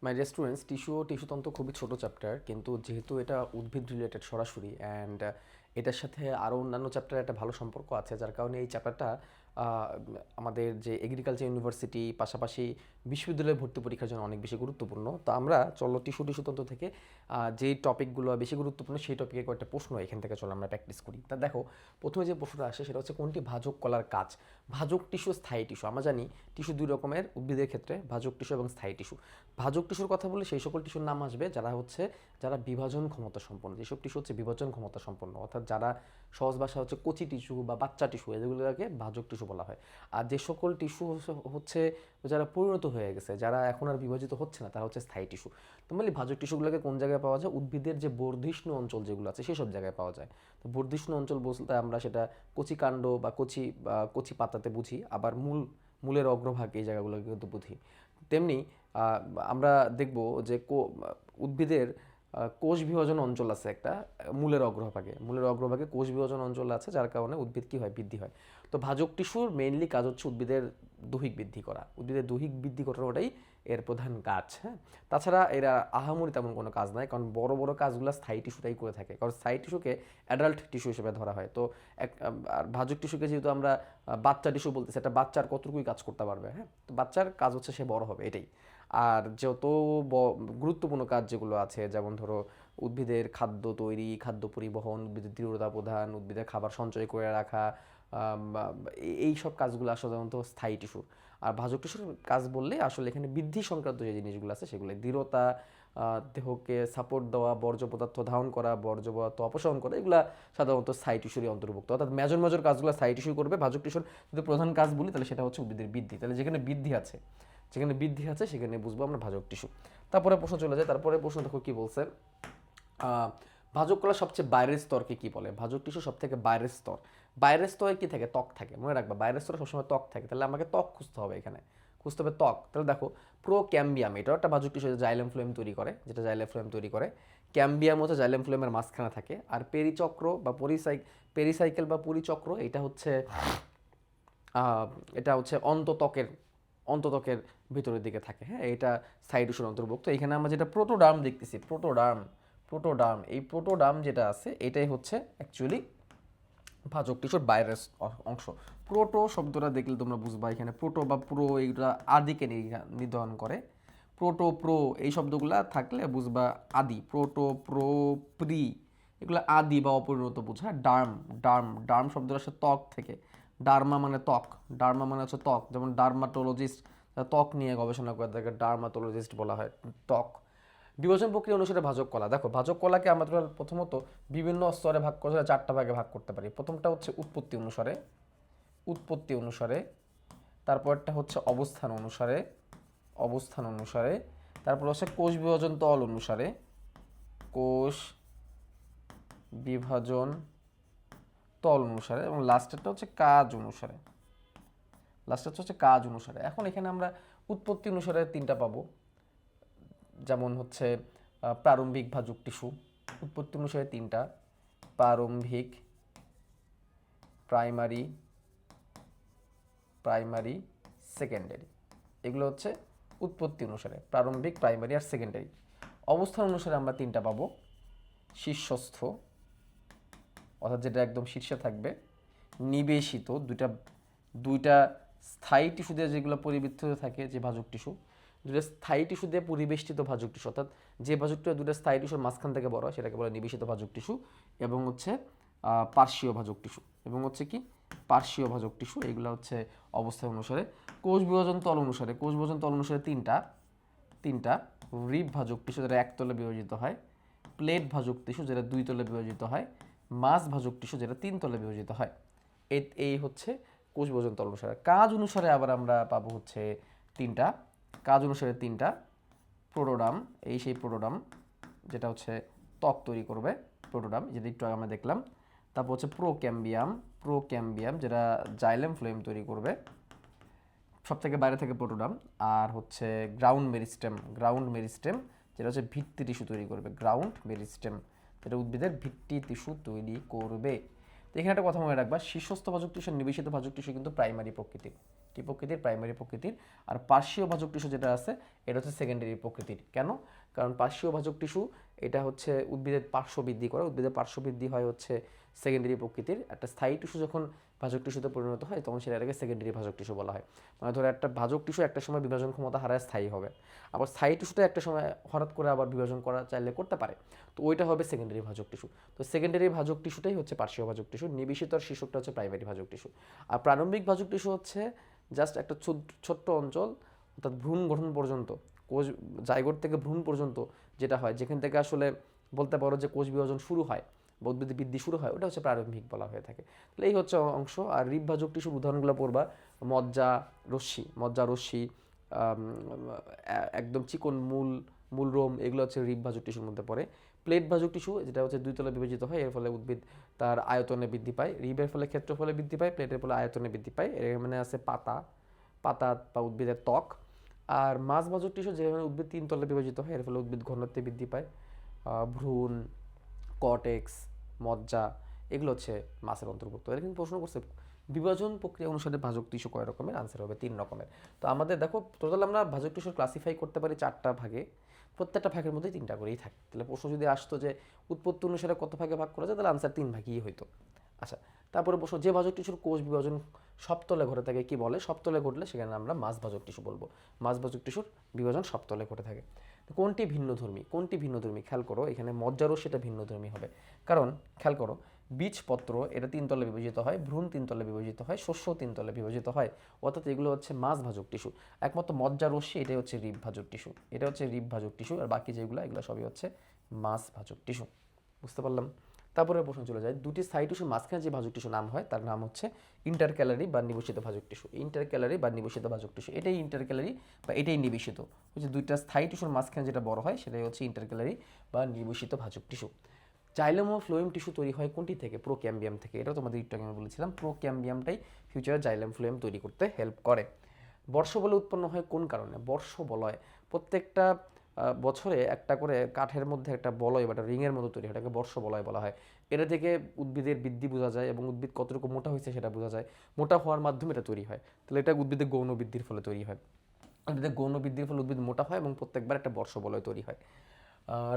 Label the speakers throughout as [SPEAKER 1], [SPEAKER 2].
[SPEAKER 1] My dear students, টিস্যুতন্ত্র খুবই ছোট chapter, কিন্তু যেহেতু এটা উদ্ভিদ রিলেটেড সরাসরি অ্যান্ড এটার সাথে আরও অন্যান্য চ্যাপ্টারের একটা ভালো সম্পর্ক আছে, যার কারণে এই চ্যাপ্টারটা আমাদের যে এগ্রিকালচার ইউনিভার্সিটি পাশাপাশি বিশ্ববিদ্যালয়ে ভর্তি পরীক্ষার জন্য অনেক বেশি গুরুত্বপূর্ণ। তো আমরা চলো টিস্যুতন্ত্র থেকে যেই টপিকগুলো বেশি গুরুত্বপূর্ণ সেই টপিকে কয়েকটা প্রশ্ন এখান থেকে চলো আমরা প্র্যাকটিস করি। তা দেখো, প্রথমে যে প্রশ্নটা আসে সেটা হচ্ছে কোনটি ভাজক কলার কাজ। ভাজক টিস্যু, স্থায়ী টিস্যু। আমরা জানি টিস্যু দুই রকমের উদ্ভিদের ক্ষেত্রে, ভাজক টিস্যু এবং স্থায়ী টিস্যু। ভাজক টিস্যুর কথা বলে সেই সকল টিস্যুর নাম আসবে যারা বিভাজন ক্ষমতা সম্পন্ন। যেসব টিস্যু হচ্ছে বিভাজন ক্ষমতা সম্পন্ন, অর্থাৎ যারা সহজ ভাষা হচ্ছে কচি টিস্যু বা বাচ্চা টিস্যু, এগুলোকে ভাজক টিস্যু বলা হয়। আর যে সকল টিস্যু হচ্ছে যারা পরিণত হয়ে গেছে, যারা এখন আর বিভাজিত হচ্ছে না, তারা হচ্ছে স্থায়ী টিস্যু। তোমার ভাজক টিস্যুগুলোকে কোন জায়গায় পাওয়া যায়? উদ্ভিদের যে বর্ধিষ্ণু অঞ্চল যেগুলো আছে সেসব জায়গায় পাওয়া যায়। তো বর্ধিষ্ণু অঞ্চল বলতে আমরা সেটা কচি কাণ্ড বা কচি পাতাতে বুঝি, আবার মূলের অগ্রভাগ এই জায়গাগুলোকে কিন্তু বুঝি। তেমনি আমরা দেখব যে উদ্ভিদের কোষ বিভাজন অঞ্চল আছে একটা, মূলের অগ্রভাগে কোষ বিভাজন অঞ্চল আছে, যার কারণে উদ্ভিদ কী হয়, বৃদ্ধি হয়। তো ভাজক টিস্যুর মেইনলি কাজ হচ্ছে উদ্ভিদের দৈহিক বৃদ্ধি করা, উদ্ভিদের দৈহিক বৃদ্ধি করানোটাই এর প্রধান কাজ। হ্যাঁ, তাছাড়া এরা আহামরি তেমন কোনো কাজ নাই, কারণ বড় বড় কাজগুলো স্থায়ী টিস্যুটাই করে থাকে, কারণ স্থায়ী টিস্যুকে অ্যাডাল্ট টিস্যু হিসেবে ধরা হয়। তো আর ভাজক টিস্যুকে যেহেতু আমরা বাচ্চা টিস্যু বলতেছি, একটা বাচ্চার কতটুকুই কাজ করতে পারবে। হ্যাঁ, তো বাচ্চার কাজ হচ্ছে সে বড় হবে, এটাই। আর যত গুরুত্বপূর্ণ কাজ যেগুলো আছে, যেমন ধরো উদ্ভিদের খাদ্য তৈরি, খাদ্য পরিবহন, উদ্ভিদের দৃঢ়তা প্রদান, উদ্ভিদের খাবার সঞ্চয় করে রাখা, এই সব কাজগুলো আসলে সাধারণত স্থায়ী টিস্যুর। আর ভাজক টিস্যুর কাজ বললে আসলে এখানে বৃদ্ধি সংক্রান্ত যে জিনিসগুলো আছে সেগুলো দৃঢ়তা, দেহকে সাপোর্ট দেওয়া, বর্জ্য পদার্থ ধারণ করা, বর্জ্য পদার্থ অপসারণ করা, এগুলো সাধারণত স্থায়ী টিস্যুরই অন্তর্ভুক্ত। অর্থাৎ মেজর মেজর কাজগুলো স্থায়ী টিস্যু করবে। ভাজক টিস্যুর যদি প্রধান কাজ বলি তাহলে সেটা হচ্ছে উদ্ভিদের বৃদ্ধি। তাহলে যেখানে বৃদ্ধি আছে সেখানে বুঝবো আমরা ভাজক টিস্যু। তারপরে প্রশ্ন চলে যায়, তারপরে প্রশ্ন দেখো কি বলছে। ভাজক কলার সবচেয়ে বাইরের স্তরকে কি বলে? ভাজক টিস্যু সব থেকে বাইরের স্তর। বাইরের স্তরে কি থাকে? ত্বক থাকে, মনে রাখবা বাইরের স্তরে সবসময় ত্বক থাকে। তাহলে আমাকে ত্বক খুঁজতে হবে, এখানে খুঁজতে হবে ত্বক। তাহলে দেখো, প্রোক্যাম্বিয়াম, এটাও একটা ভাজক টিস্যু, জাইলেম ফ্লোয়েম তৈরি করে, ক্যাম্বিয়াম হচ্ছে জাইলেম ফ্লোয়েমের মাঝখানে থাকে। আর পেরিচক্র বা পেরিসাইকেল বা পরিচক্র, এটা হচ্ছে অন্তত্বকের ভিতরের দিকে থাকে। হ্যাঁ, এটা স্থায়ী টিস্যুর অন্তর্ভুক্ত। এখানে আমরা যেটা প্রোটোডার্ম দেখতেছি, এই প্রোটোডার্ম যেটা আছে এটাই হচ্ছে অ্যাকচুয়ালি ভাজক টিস্যুর বাইরের অংশ। প্রোটো শব্দটা দেখলে তোমরা বুঝবা, এখানে প্রোটো বা প্রো এইগুলা আদিকে নির্ধারণ করে। প্রো এই শব্দগুলা থাকলে বুঝবা আদি। প্রোটো, প্রো, প্রি, এগুলো আদি বা অপরিণত বোঝায়। ডার্ম শব্দটা আসে ত্বক থেকে। ডার্মা মানে ত্বক, ডার্মা মানে হচ্ছে ত্বক। যেমন ডার্মাটোলজিস্ট, ত্বক নিয়ে গবেষণা করে তাকে ডার্মাটোলজিস্ট বলা হয়, ত্বক। বিভাজন প্রক্রিয়া অনুসারে ভাজক কলা। দেখো, ভাজক কলাকে আমরা প্রথমত বিভিন্ন স্তরে ভাগ করে চারটা ভাগে ভাগ করতে পারি। প্রথমটা হচ্ছে উৎপত্তি অনুসারে, তারপরটা হচ্ছে অবস্থান অনুসারে, তারপর হচ্ছে কোষ বিভাজন তল অনুসারে, এবং লাস্টেরটা হচ্ছে কাজ অনুসারে। এখন এখানে আমরা উৎপত্তি অনুসারে তিনটা পাবো, যেমন হচ্ছে প্রারম্ভিক ভাজক টিস্যু। উৎপত্তি অনুসারে তিনটা: প্রারম্ভিক, প্রাইমারি, সেকেন্ডারি। এগুলো হচ্ছে উৎপত্তি অনুসারে, প্রারম্ভিক, প্রাইমারি আর সেকেন্ডারি। অবস্থান অনুসারে আমরা তিনটা পাবো: শীর্ষস্থ, অর্থাৎ যেটা একদম শীর্ষে থাকবে; নিবেশিত, দুইটা স্থায়ী টিস্যু দিয়ে যেগুলো পরিবৃত্ত থাকে, যে ভাজক টিস্যু, দুটো স্থায়ী টিস্যু দিয়ে পরিবেষ্টিত ভাজক টিস্যু, অর্থাৎ যে ভাজকটা দুটো স্থায়ী টিস্যুর মাঝখান থেকে বড় হয় সেটাকে বলে নিবেশিত ভাজক টিস্যু। এবং হচ্ছে পার্শ্বীয় ভাজক টিস্যু, এগুলো হচ্ছে অবস্থা অনুসারে। কোষ বিভাজন তল অনুসারে তিনটা: রিব ভাজক টিস্যু, যেটা একতলে বিভাজিত হয়; প্লেট ভাজক টিস্যু, যেটা দুই তলে বিভাজিত হয়; মাস ভাজক টিস্যু, যেটা তিন তলে বিভাজিত হয়। এই হচ্ছে কোষ বিভাজন তল অনুসারে। কাজ অনুসারে আবার আমরা পাবো হচ্ছে তিনটা: প্রোটোডার্ম, সেই প্রোটোডার্ম যেটা হচ্ছে ত্বক তৈরি করবে, প্রোটোডার্ম যেটা একটু আগে আমরা দেখলাম। তারপর হচ্ছে প্রোক্যাম্বিয়াম, যেটা জাইলেম ফ্লোয়েম তৈরি করবে, সব থেকে বাইরে থেকে প্রোটোডার্ম। আর হচ্ছে গ্রাউন্ড মেরিস্টেম, যেটা হচ্ছে ভিত্তি টিস্যু তৈরি করবে, যেটা উদ্ভিদের ভিত্তি টিস্যু তৈরি করবে। তো এখানে একটা কথা মনে রাখবা, শীর্ষস্থ ভাজক টিস্যু, নিবেশিত ভাজক টিস্যু কিন্তু প্রাইমারি প্রকৃতির। কি প্রকৃতির? প্রাইমারি প্রকৃতির। আর পার্শ্বীয় ভাজক টিস্যু যেটা আছে এটা হচ্ছে সেকেন্ডারি প্রকৃতির। কেন? কারণ পার্শ্বীয় ভাজক টিস্যু এটা হচ্ছে উদ্ভিদের পার্শ্ব বৃদ্ধি করে, উদ্ভিদের পার্শ্ব বৃদ্ধি হয় হচ্ছে সেকেন্ডারি প্রকৃতির। একটা স্থায়ী টিস্যু যখন ভাজক টিস্যুতে পরিণত হয় তখন সেটাকে সেকেন্ডারি ভাজক টিস্যু বলা হয়। মানে ধরো একটা ভাজক টিস্যু একটা সময় বিভাজন ক্ষমতা হারায় স্থায়ী হবে, আবার স্থায়ী টিস্যুটা একটা সময় হঠাৎ করে আবার বিভাজন করা চাইলে করতে পারে, তো ওইটা হবে সেকেন্ডারি ভাজক টিস্যু। তো সেকেন্ডারি ভাজক টিস্যুটাই হচ্ছে পার্শ্বীয় ভাজক টিস্যু, নিবেশিত আর শীর্ষকটা হচ্ছে প্রাইমারি ভাজক টিস্যু। আর প্রারম্ভিক ভাজক টিস্যু হচ্ছে জাস্ট একটা ছোট্ট অঞ্চল, অর্থাৎ ভ্রূণ গঠন পর্যন্ত, কোষ জাইগোট থেকে ভ্রূণ পর্যন্ত যেটা হয়, যেখান থেকে আসলে বলতে পারো যে কোষ বিভাজন শুরু হয় বা উদ্ভিদের বৃদ্ধি শুরু হয়, ওটা হচ্ছে প্রারম্ভিক বলা হয়ে থাকে। তাহলে এই হচ্ছে অংশ। আর রিব ভাজক টিস্যুর উদাহরণগুলো পড়বা, মজ্জা রশ্মি, একদম চিকন মূল রোম, এগুলো হচ্ছে রিব ভাজক টিস্যুর মধ্যে পড়ে। প্লেট ভাজক টিস্যু যেটা হচ্ছে দুই তলে বিভাজিত হয়, এর ফলে উদ্ভিদ তার আয়তনে বৃদ্ধি পায়। রিবের ফলে ক্ষেত্রফলে বৃদ্ধি পায়, প্লেটের ফলে আয়তনে বৃদ্ধি পায়। এর মানে আছে পাতা বা উদ্ভিদের ত্বক। আর মাছ ভাজক টিস্যু যেখানে উদ্ভিদ তিন তলে বিভাজিত হয়, এর ফলে উদ্ভিদ ঘনত্বে বৃদ্ধি পায়। ভ্রূণ, কর্টেক্স, মজ্জা, এগুলো হচ্ছে মাছের অন্তর্ভুক্ত। এটা কিন্তু প্রশ্ন করছে বিভাজন প্রক্রিয়া অনুসারে ভাজক টিস্যু কয় রকমের? আনসার হবে 3 রকমের। তো আমাদের দেখো টোটাল আমরা ভাজক টিস্যু ক্লাসিফাই করতে পারি 4টা ভাগে, প্রত্যেকটা ভাগের মধ্যে 3টা করেই থাকে। তাহলে প্রশ্ন যদি আসতো যে উৎপত্তি অনুসারে কত ভাগে ভাগ করা যায়, তাহলে আনসার 3 ভাগই হইতো। আচ্ছা, তারপরে প্রশ্ন, যে ভাজক টিস্যুর কোষ বিভাজন সপ্তলে ঘটে থাকে কি বলে? সপ্তলে ঘটলে সেখানে আমরা মাছ ভাজক টিস্যু বলবো। মাছ ভাজক টিস্যুর বিভাজন সপ্তলে ঘটে থাকে। কোনটি ভিন্নধর্মী? খেয়াল করো, এখানে মজ্জারও সেটা ভিন্নধর্মী হবে। কারণ খেয়াল করো, বীজপত্র এটা 3 তলে বিভাজিত হয়, ভ্রূণ 3 তলে বিভাজিত হয়, শস্য 3 তলে বিভাজিত হয়, অর্থাৎ এগুলো হচ্ছে মাছ ভাজক টিস্যু। একমাত্র মজ্জারস্যি এটাই হচ্ছে রিব ভাজক টিস্যু, আর বাকি যেগুলো এগুলো সবই হচ্ছে মাছ ভাজক টিস্যু। বুঝতে পারলাম? তারপরে প্রশ্ন চলে যায়, দুটি স্থায়ী টিস্যুর মাঝখানে যে ভাজক টিস্যু নাম হয় তার নাম হচ্ছে ইন্টারক্যালারি বা নিবেশিত ভাজক টিস্যু। এটাই ইন্টারক্যালারি বা এটাই নিবেশিত, হচ্ছে দুইটা স্থায়ী টিস্যুর মাঝখানে যেটা বড় হয় সেটাই হচ্ছে ইন্টারক্যালারি বা নিবেশিত ভাজক টিস্যু। জাইলোম ও ফ্লোয়েম টিস্যু তৈরি হয় কোনটি থেকে? প্রোক্যাম্বিয়াম থেকে। এটা তোমাদের একটু আগে আমি বলেছিলাম, প্রোক্যাম্বিয়ামটাই ফিউচারে জাইলোম ফ্লোয়েম তৈরি করতে হেল্প করে। বর্ষবলয় উৎপন্ন হয় কোন কারণে? বর্ষবলয় প্রত্যেকটা বছরে একটা করে কাঠের মধ্যে একটা বলয় বা একটা রিংয়ের মতো তৈরি হয়, এটাকে বর্ষবলয় বলা হয়। এটা থেকে উদ্ভিদের বৃদ্ধি বোঝা যায় এবং উদ্ভিদ কতটুকু মোটা হয়েছে সেটা বোঝা যায়। মোটা হওয়ার মাধ্যমে এটা তৈরি হয়। তাহলে এটা উদ্ভিদের গৌণ বৃদ্ধির ফলে তৈরি হয়। উদ্ভিদের গৌণ বৃদ্ধির ফলে উদ্ভিদ মোটা হয় এবং প্রত্যেকবার একটা বর্ষবলয় তৈরি হয়।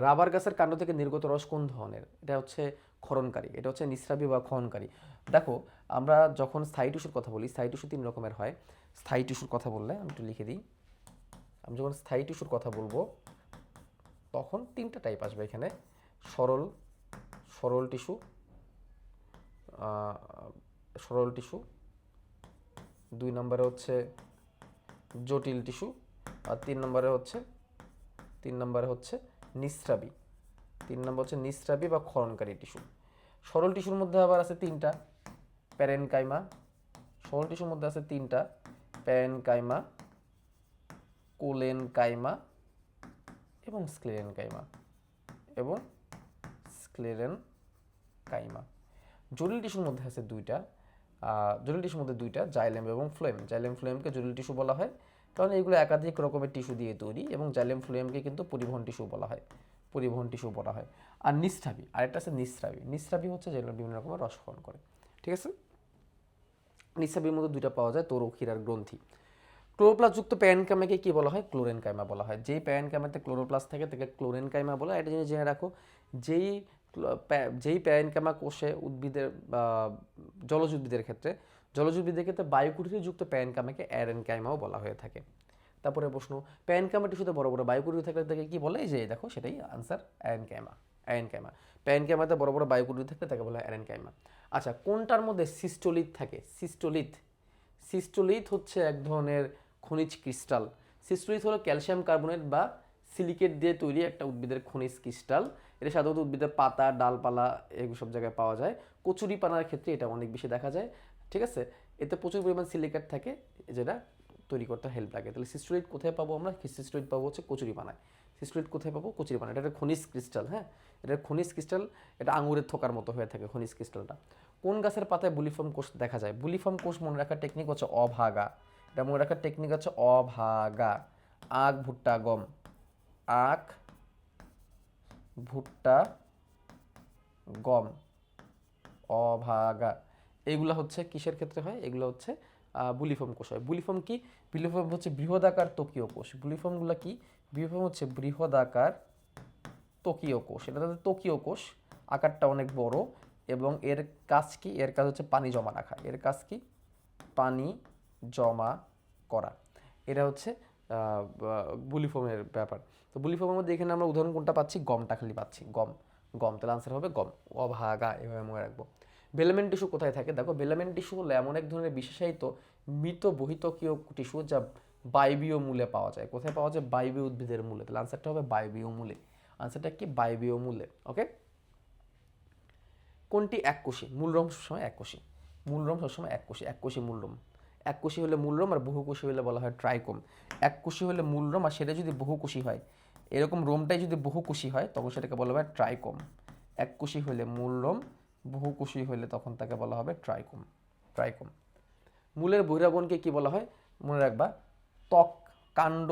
[SPEAKER 1] রাবার গাছের কাণ্ড থেকে নির্গত রস কোন ধরনের? এটা হচ্ছে ক্ষরণকারী, এটা হচ্ছে নিঃস্রাবী বা ক্ষরণকারী। দেখো, আমরা যখন স্থায়ী টিস্যুর কথা বলি, স্থায়ী টিস্যু 3 রকমের হয়। স্থায়ী টিস্যুর কথা বললে আমি একটু লিখে দিই, আমি যখন স্থায়ী টিস্যুর কথা বলবো তখন 3টা টাইপ আসবে এখানে। সরল সরল টিস্যু, সরল টিস্যু, 2 নম্বরে হচ্ছে জটিল টিস্যু, আর 3 নম্বরে হচ্ছে নিঃস্রাবী। 3 নম্বর হচ্ছে নিঃস্রাবী বা ক্ষরণকারী টিস্যু। সরল টিস্যুর মধ্যে আবার আছে 3টা, প্যারেনকাইমা। সরল টিস্যুর মধ্যে আছে 3টা, প্যারেনকাইমা, কোলেনকাইমা এবং স্ক্লেরেনকাইমা। জটিল টিস্যুর মধ্যে আছে 2টা, জাইলেম এবং ফ্লোয়েম। জাইলেম ফ্লোয়েমকে জটিল টিস্যু বলা হয় কারণ এগুলো একাধিক রকমের টিস্যু দিয়ে তৈরি, এবং জাইলেম ফ্লোয়েমকে কিন্তু পরিবহন টিস্যু বলা হয়। আর নিঃস্রাবী, আরেকটা আছে নিঃস্রাবী হচ্ছে যেগুলো বিভিন্ন রকমের রসক্ষরণ করে। ঠিক আছে? নিঃস্রাবীর মধ্যে 2টা পাওয়া যায়, তরুক্ষীর আর গ্রন্থি। ক্লোরোপ্লাস্টযুক্ত প্যারেনকাইমাকে কি বলা হয়? ক্লোরেনকাইমা বলা হয়। যেই প্যারেনকাইমাতে ক্লোরোপ্লাস্ট থাকে তাকে ক্লোরেনকাইমা বলা হয়। এটা জিনিস জেনে রাখো, যেই প্যারেনকাইমা কোষে উদ্ভিদের জলজ উদ্ভিদের ক্ষেত্রে বায়ুকুঠিযুক্ত প্যারেনকাইমাকে অ্যারেনকাইমাও বলা হয়ে থাকে। তারপরে প্রশ্ন, প্যারেনকাইমা টিস্যুতে বড় বড় বায়ুকুঠি থাকলে তাকে কি বলে? এই যে দেখো, সেটাই আনসার, অ্যারেনকাইমা। প্যারেনকাইমাতে বড় বড় বায়ুকুঠি থাকলে তাকে বলা হয় অ্যারেনকাইমা। আচ্ছা, কোনটার মধ্যে সিস্টোলিথ থাকে? সিস্টোলিথ হচ্ছে এক ধরনের খনিজ ক্রিস্টাল। সিস্টোলিথ হলো ক্যালসিয়াম কার্বনেট বা সিলিকেট দিয়ে তৈরি একটা উদ্ভিদের খনিজ ক্রিস্টাল। এটা সাধারণত উদ্ভিদের পাতা, ডালপালা এগুলো সব জায়গায় পাওয়া যায়। কচুরিপানার ক্ষেত্রে এটা অনেক বেশি দেখা যায়। ঠিক আছে? এতে প্রচুর পরিমাণ সিলিকেট থাকে যেটা তৈরি করতে হেল্প লাগে। তাহলে সিস্টোলিথ কোথায় পাবো আমরা? সিস্টোলিথ পাবো হচ্ছে কচুরিপানায়। সিস্টোলিথ কোথায় পাবো? কচুরিপানা। এটা একটা খনিজ ক্রিস্টাল। হ্যাঁ, এটা খনিজ ক্রিস্টাল, এটা আঙুরের থোকার মতো হয়ে থাকে খনিজ ক্রিস্টালটা। কোন গাছের পাতায় বুলিফর্ম কোষ দেখা যায়? বুলিফর্ম কোষ মনে রাখার টেকনিক হচ্ছে অভাগা। এটা মনে রাখার টেকনিক হচ্ছে অভাগা। আখ, ভুট্টা, গম। আখ, ভুট্টা, গম, অভাগা। এগুলো হচ্ছে কিসের ক্ষেত্রে হয়? এগুলো হচ্ছে বুলিফর্ম কোষ হয়। বুলিফর্ম কি? বুলিফর্ম হচ্ছে বৃহদাকার ত্বকীয় কোষ। বুলিফর্মগুলো কি? বুলিফর্ম হচ্ছে বৃহদাকার ত্বকীয় কোষ, এটা তাদের ত্বকীয় কোষ, আকারটা অনেক বড় এবং এর কাজ কি? এর কাজ হচ্ছে পানি জমা রাখা। এর কাজ কি? পানি জমা করা। এটা হচ্ছে বুলিফর্মের ব্যাপার। তো বুলিফর্মের মধ্যে এখানে আমরা উদাহরণ কোনটা পাচ্ছি? গমটা খালি পাচ্ছি, গম গম, তাহলে আনসার হবে গম, অভাগা, এভাবে মনে রাখবো। বেলামেন টিস্যু কোথায় থাকে? দেখো বেলামেন টিস্যু হলো এমন এক ধরনের বিশেষায়িত মৃত বহিতকীয় টিস্যু যা বায়বীয় মূলে পাওয়া যায়। কোথায় পাওয়া যায়? বায়বীয় উদ্ভিদের মূলে, তাহলে আনসারটা হবে বায়বীয় মূলে। আনসারটা কি? বায়বীয় মূলে। ওকে, কোনটি এককোষী? মূলরম সবসময় এককোষী, মূলরম সবসময় এককোষী, এককোষী মূলরম। এককোষী হলে মূলরম আর বহুকোষী হলে বলা হয় ট্রাইকোম। এককোষী হলে মূলরম আর সেটা যদি বহুকোষী হয়, এরকম রোমটাই যদি বহুকোষী হয় তখন সেটাকে বলা হবে ট্রাইকোম। এককোষী হলে মূলরম, বহুকোষী হলে তখন তাকে বলা হবে ট্রাইকোম, ট্রাইকোম। মূলের বহিরাবরণকে কি বলা হয়? মনে রাখবা, ত্বক, কাণ্ড,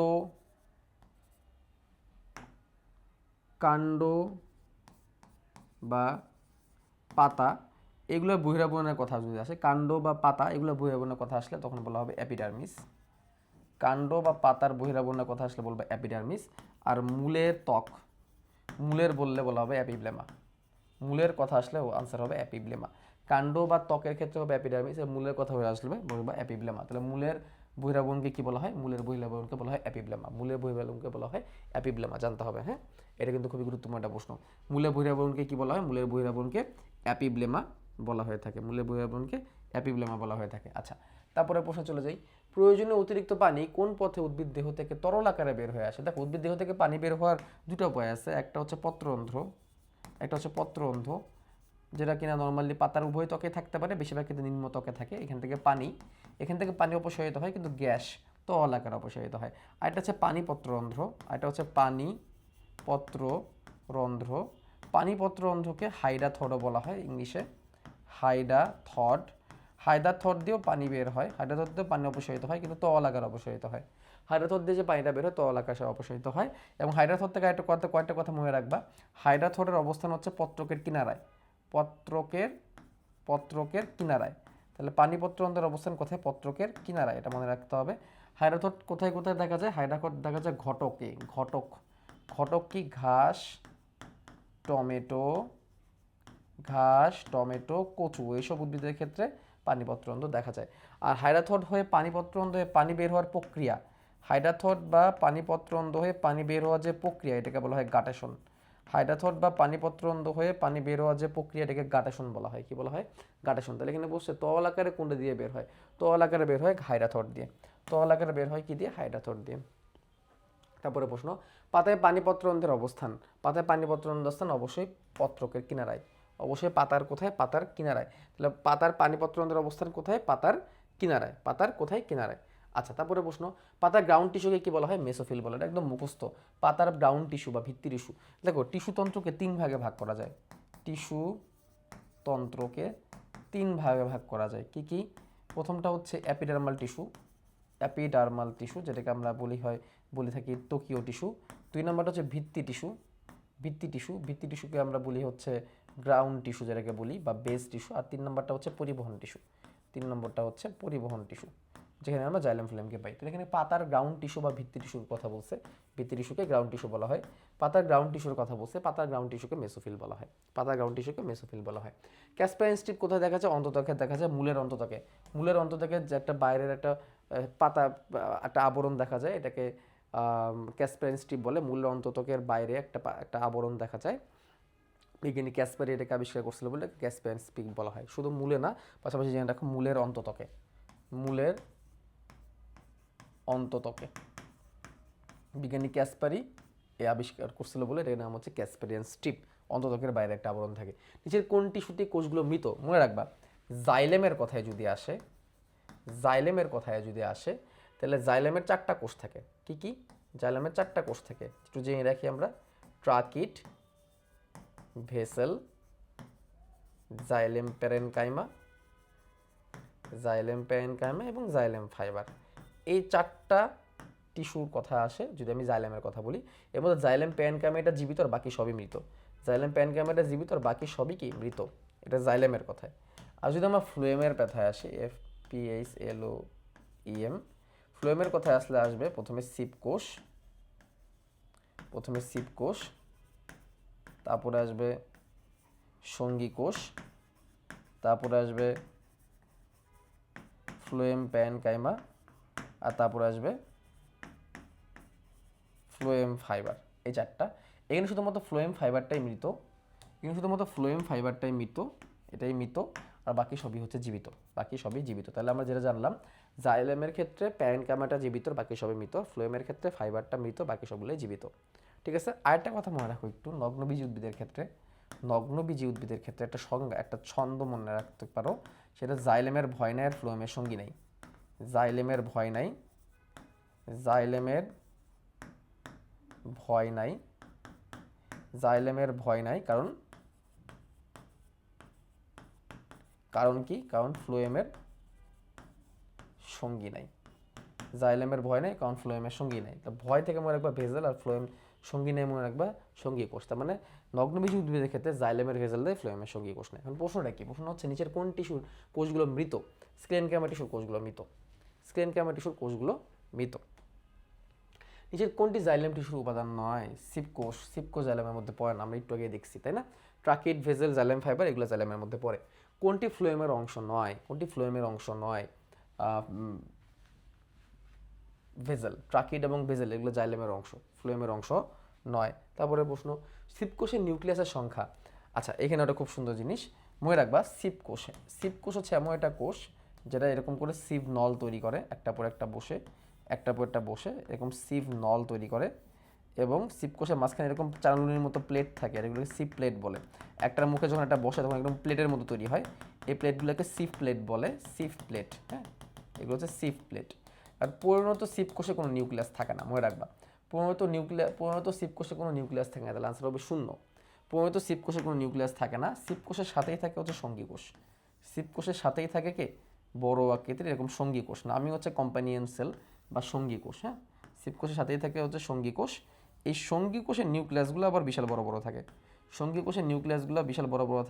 [SPEAKER 1] কাণ্ড বা পাতা, এগুলোর বহিরাবরণের কথা যদি আসে, কাণ্ড বা পাতা এগুলোর বহিরাবরণের কথা আসলে তখন বলা হবে অ্যাপিডার্মিস। কাণ্ড বা পাতার বহিরাবরণের কথা আসলে বলবে অ্যাপিডার্মিস। আর মূলের ত্বক, মূলের বললে বলা হবে অ্যাপিব্লেমা। মূলের কথা আসলে আনসার হবে অ্যাপিব্লেমা। কাণ্ড বা ত্বকের ক্ষেত্রে হবে অ্যাপিডার্মিস, আর মূলের কথা হয়ে আসলে বলবো অ্যাপিব্লেমা। তাহলে মূলের বহিরাবরণকে কি বলা হয়? মূলের বহিরাবরণকে বলা হয় অ্যাপিব্লেমা। মূলের বহিরাবরণকে বলা হয় অ্যাপিব্লেমা, জানতে হবে। হ্যাঁ, এটা কিন্তু খুবই গুরুত্বপূর্ণ একটা প্রশ্ন। মূলের বহিরাবরণকে কি বলা হয়? মূলের বহিরাবরণকে অ্যাপিব্লেমা বলা হয়ে থাকে। মূলের বহিরাবরণকে অ্যাপিব্লেমা বলা হয়ে থাকে। আচ্ছা, তারপরে প্রশ্ন চলে যাই, প্রয়োজনীয় অতিরিক্ত পানি কোন পথে উদ্ভিদ দেহ থেকে তরল আকারে বের হয়ে আসে? দেখো, উদ্ভিদ দেহ থেকে পানি বের হওয়ার দুটো উপায় আছে। একটা হচ্ছে পত্ররন্ধ্র, একটা হচ্ছে পত্ররন্ধ্র, যেটা কিনা নর্মালি পাতার উভয় ত্বকে থাকতে পারে, বেশিরভাগ ক্ষেত্রে নিম্ন ত্বকে থাকে। এখান থেকে পানি অপসারিত হয়, কিন্তু গ্যাস তরল আকারে অপসারিত হয়। আর এটা হচ্ছে পানি পত্ররন্ধ্র, আর এটা হচ্ছে পানি পত্ররন্ধ্র। পানি পত্ররন্ধ্রকে হাইডা থ্রডও বলা হয় ইংলিশে, হাইডা থ্রড। হাইডা থ্রড দিয়েও পানি বের হয়, হাইডা থ্রড দিয়েও পানি অপসারিত হয়, কিন্তু তরল আকারে অপসারিত হয়। হাইডা থ্রড দিয়ে যে পানিটা বের হয় তরল আকারে অপসারিত হয়। এবং হাইডা থ্রড থেকে কয়েকটা কথা মনে রাখবা। হাইডা থ্রডের অবস্থান হচ্ছে পত্রকের কিনারায়, পত্রকের পত্রকের কিনারায়। তাহলে পানি পত্ররন্ধ্রের অবস্থান কোথায়? পত্রকের কিনারায়, এটা মনে রাখতে হবে। হাইডা থ্রড কোথায় কোথায় দেখা যায়? হাইডা থ্রড দেখা যায় ঘটকে, ঘটক। ঘটক কি? ঘাস, টমেটো, ঘাস, টমেটো, কচু, এইসব উদ্ভিদের ক্ষেত্রে পানি পত্ররন্ধ্র দেখা যায়। আর হাইডাথড হয়ে পানি পত্ররন্ধ্র হয়ে পানি বের হওয়ার প্রক্রিয়া, হাইডাথড বা পানি পত্ররন্ধ্র হয়ে পানি বের হওয়ার যে প্রক্রিয়া, এটাকে বলা হয় গাটেশন। হাইডাথড বা পানি পত্ররন্ধ্র হয়ে পানি বের হওয়ার যে প্রক্রিয়া, এটাকে গাটেশন বলা হয়। কি বলা হয়? গাটেশন। তাহলে এখানে বলছে তরল আকারে কোনটা দিয়ে বের হয়? তরল আকারে বের হয় হাইডাথড দিয়ে। তরল আকারে বের হয় কি দিয়ে? হাইডাথড দিয়ে। তারপরে প্রশ্ন, পাতায় পানি পত্ররন্ধ্রের অবস্থান। পাতায় পানি পত্ররন্ধ্রের অবস্থান অবশ্যই পত্রকের কিনারায়, অবশ্যই পাতার কোথায়? পাতার কিনারায়। তাহলে পাতার পানি পত্ররন্ধ্রের অবস্থান কোথায়? পাতার কিনারায়। পাতার কোথায়? কিনারায়। আচ্ছা, তারপরে প্রশ্ন, পাতার গ্রাউন্ড টিস্যুকে কি বলা হয়? মেসোফিল বলে। এটা একদম মুখস্থ। পাতার গ্রাউন্ড টিস্যু বা ভিত্তি টিস্যু। দেখো, টিস্যু তন্ত্রকে তিন ভাগে ভাগ করা যায়। টিস্যু তন্ত্রকে তিন ভাগে ভাগ করা যায়। কি কি? প্রথমটা হচ্ছে অ্যাপিডার্মাল টিস্যু, অ্যাপিডার্মাল টিস্যু, যেটাকে আমরা বলে থাকি ত্বকীয় টিস্যু। দুই নম্বরটা হচ্ছে ভিত্তি টিস্যু, ভিত্তি টিস্যু, ভিত্তি টিস্যুকে আমরা বলি হচ্ছে গ্রাউন্ড টিস্যু যেটাকে বলি, বা বেস টিস্যু। আর তিন নম্বরটা হচ্ছে পরিবহন টিস্যু, তিন নম্বরটা হচ্ছে পরিবহন টিস্যু, যেখানে আমরা জাইলেম ফিলামকে পাই। তো এখানে পাতার গ্রাউন্ড টিস্যু বা ভিত্তি টিস্যুর কথা বলছে, ভিত্তি টিস্যুকে গ্রাউন্ড টিস্যু বলা হয়। পাতার গ্রাউন্ড টিস্যুর কথা বলছে, পাতার গ্রাউন্ড টিস্যুকে মেসোফিল বলা হয়। পাতার গ্রাউন্ড টিস্যুকে মেসোফিল বলা হয়। ক্যাসপারিন স্ট্রিপ কোথায় দেখা যায়? অন্তত্বকে দেখা যায়, মূলের অন্তত্বকে। মূলের অন্তত্বকে যে একটা বাইরের একটা পাতা, একটা আবরণ দেখা যায়, এটাকে ক্যাসপারিন স্ট্রিপ বলে। মূলের অন্তত্বকের বাইরে একটা আবরণ দেখা যায়। বিজ্ঞানী ক্যাসপারি এটাকে আবিষ্কার করছিল বলে ক্যাসপারিন স্ট্রিপ বলা হয়। শুধু মূলে না, পাশাপাশি জেনে রাখো মূলের অন্তত্বকে, মূলের অন্তত্বকে বিজ্ঞানী ক্যাসপারি এ আবিষ্কার করছিল বলে এর নাম হচ্ছে ক্যাসপারিয়ান স্ট্রিপ। অন্তত্বকের বাইরে একটা আবরণ থাকে। নিচের কোন টিস্যুতে কোষগুলো মৃত? মনে রাখবা, জাইলেমের কথায় যদি আসে, জাইলেমের কথায় যদি আসে, তাহলে জাইলেমের চারটা কোষ থাকে। কি কি? জাইলেমের চারটা কোষ থাকে, একটু জেনে রাখি আমরা। Tracheid, vessel, xylem parenchyma, xylem parenchyma এবং জাইলেম ফাইবার। এই চারটা টিস্যুর কথা আসে যদি আমি জাইলেমের কথা বলি। এর মধ্যে জাইলেম প্যারেনকাইমা এটা জীবিত আর বাকি সবই মৃত। জাইলেম প্যারেনকাইমা এটা জীবিত আর বাকি সবই কি? মৃত। এটা জাইলেমের কথায়। আর যদি আমরা ফ্লোয়েমের কথায় আসি, PHLOEM। ফ্লোয়েমের কথায় আসলে আসবে প্রথমে সিপ কোষ, তারপরে আসবে সঙ্গী কোষ, তারপরে আসবে ফ্লোয়েম প্যারেনকাইমা, আর তারপরে আসবে ফ্লোয়েম ফাইবার। এই চারটা। এখানে শুধুমাত্র ফ্লোয়েম ফাইবারটাই মৃত, এটাই মৃত, আর বাকি সবই হচ্ছে জীবিত, তাহলে আমরা যেটা জানলাম, জাইলেমের ক্ষেত্রে প্যারেনকাইমাটা জীবিত, বাকি সবই মৃত। ফ্লোয়েমের ক্ষেত্রে ফাইবারটা মৃত, বাকি সবগুলোই জীবিত। ঠিক আছে। আরেকটা কথা মনে রাখো একটু, নগ্নবীজি উদ্ভিদের ক্ষেত্রে একটা সংজ্ঞা, একটা ছন্দ মনে রাখতে পারো, সেটা জাইলেমের ভয় নাই আর ফ্লোয়েমের সঙ্গী নাই। জাইলেমের ভয় নাই, কারণ কি? কারণ ফ্লোয়েমের সঙ্গী নাই। জাইলেমের ভয় নাই কারণ ফ্লোয়েমের সঙ্গী নাই। তো ভয় থেকে মনে রাখবা ভেজেল, আর ফ্লোয়েম সঙ্গী নেই মনে রাখবা সঙ্গী কোষ। তার মানে নগ্নবীজি উদ্ভিদের ক্ষেত্রে জাইলেমের ভেজেল দেয়, ফ্লোয়েমের সঙ্গী কোষ নেই। এখন প্রশ্নটা কি? প্রশ্ন হচ্ছে নিচের কোন টিস্যুর কোষগুলো মৃত? স্ক্লেনকাইমা টিস্যুর কোষগুলো মৃত। নিচের কোনটি জাইলেম টিস্যুর উপাদান নয়? সিপকোষ জাইলেমের মধ্যে পড়ে না, আমরা একটু আগে দেখছি, তাই না? ট্রাকিড, ভেজেল, জাইলেম ফাইবার এগুলো জাইলেমের মধ্যে পড়ে। কোনটি ফ্লোয়েমের অংশ নয়? ভেজেল, ট্রাকিড এবং ভেজেল এগুলো জাইলেমের অংশ, ফ্লোয়েমের অংশ নয়। তারপরে প্রশ্ন, সিপকোষের নিউক্লিয়াসের সংখ্যা। আচ্ছা, এখানে একটা খুব সুন্দর জিনিস মনে রাখবা। সিপকোষ হচ্ছে এমন একটা কোষ যেটা এরকম করে সিভ নল তৈরি করে, একটার পর একটা বসে এরকম সিভ নল তৈরি করে, এবং সিপকোষের মাঝখানে এরকম চালনির মতো প্লেট থাকে, আর এগুলোকে সিপ প্লেট বলে। একটার মুখে যখন একটা বসে তখন একদম প্লেটের মতো তৈরি হয়, এই প্লেটগুলোকে সিপ প্লেট বলে, হ্যাঁ, এগুলো হচ্ছে সিপ প্লেট। আর পরিণত সিপকোষে কোনো নিউক্লিয়াস থাকে না, মনে রাখবা। পরিণত সিপকোষে কোনো নিউক্লিয়াস থাকে না, তাহলে আনসার হবে 0। পরিণত সিপকোষে কোনো নিউক্লিয়াস থাকে না, সিপকোষের সাথেই থাকে হচ্ছে সঙ্গী কোষ। সিপকোষের সাথেই থাকে কে? বড় আকৃতির এরকম সঙ্গী কোষ, নামই হচ্ছে কম্পানিয়ন সেল বা সঙ্গী কোষ। হ্যাঁ, সিপকোষের সাথেই থাকে হচ্ছে সঙ্গী কোষ। এই সঙ্গী কোষের নিউক্লিয়াসগুলো আবার বিশাল বড় বড়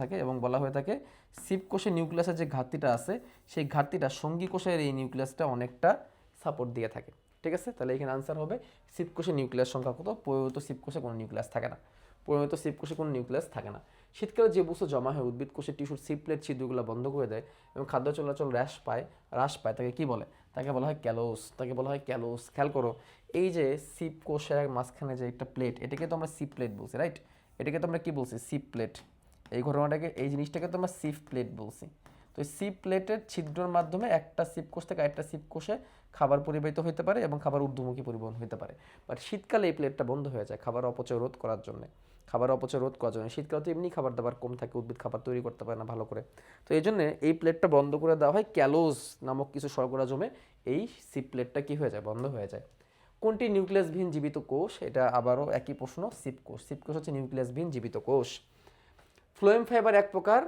[SPEAKER 1] থাকে, এবং বলা হয়ে থাকে সিপকোষের নিউক্লিয়াসের যে ঘাটতিটা আছে, সেই ঘাটতিটা সঙ্গী কোষের এই নিউক্লিয়াসটা অনেকটা সাপোর্ট দিয়ে থাকে। ঠিক আছে, তাহলে এখানে আনসার হবে সিপকোষের নিউক্লিয়াস সংখ্যা কত? পরিণত সিপকোষে কোনো নিউক্লিয়াস থাকে না। শীতকালে যে বস্তু জমা হয় উদ্ভিদ কোষের টিস্যুর সিপ্লেট ছিদ্রগুলো বন্ধ করে দেয় এবং খাদ্য চলাচল হ্রাস পায়, তাকে কি বলে? তাকে বলা হয় ক্যালোস। খেয়াল করো, এই যে সিপ কোষের মাঝখানে যে একটা প্লেট, এটাকে তো আমরা সিপ প্লেট বলছি, রাইট? এটাকে তো আমরা কি বলছি? Sheep plate. এই জিনিসটাকে তো আমরা সিপ প্লেট বলছি। তো এই সিপ প্লেটের ছিদ্রের মাধ্যমে একটা সিপ কোষ থেকে আরেকটা সিপ কোষে খাবার পরিবাহিত হতে পারে এবং খাবার ঊর্ধ্বমুখী পরিবহন হতে পারে। বাট শীতকালে এই প্লেটটা বন্ধ হয়ে যায় খাবার অপচয় রোধ করার জন্য। শীতকালে তো এমনি খাবার দাবার কম থাকে, উদ্ভিদ খাবার তৈরি করতে পারে না ভালো করে। তো এই জন্য এই প্লেটটা বন্ধ করে দেওয়া হয়, ক্যালোজ নামক কিছু শর্করা জমে এই সিপ প্লেটটা কি হয়ে যায়? বন্ধ হয়ে যায়। কোনটি নিউক্লিয়াসবিহীন জীবিত কোষ? এটা আবারও একই প্রশ্ন, সিপকোষ হচ্ছে নিউক্লিয়াসবিহীন জীবিত কোষ। ফ্লোয়েম ফাইবার এক প্রকার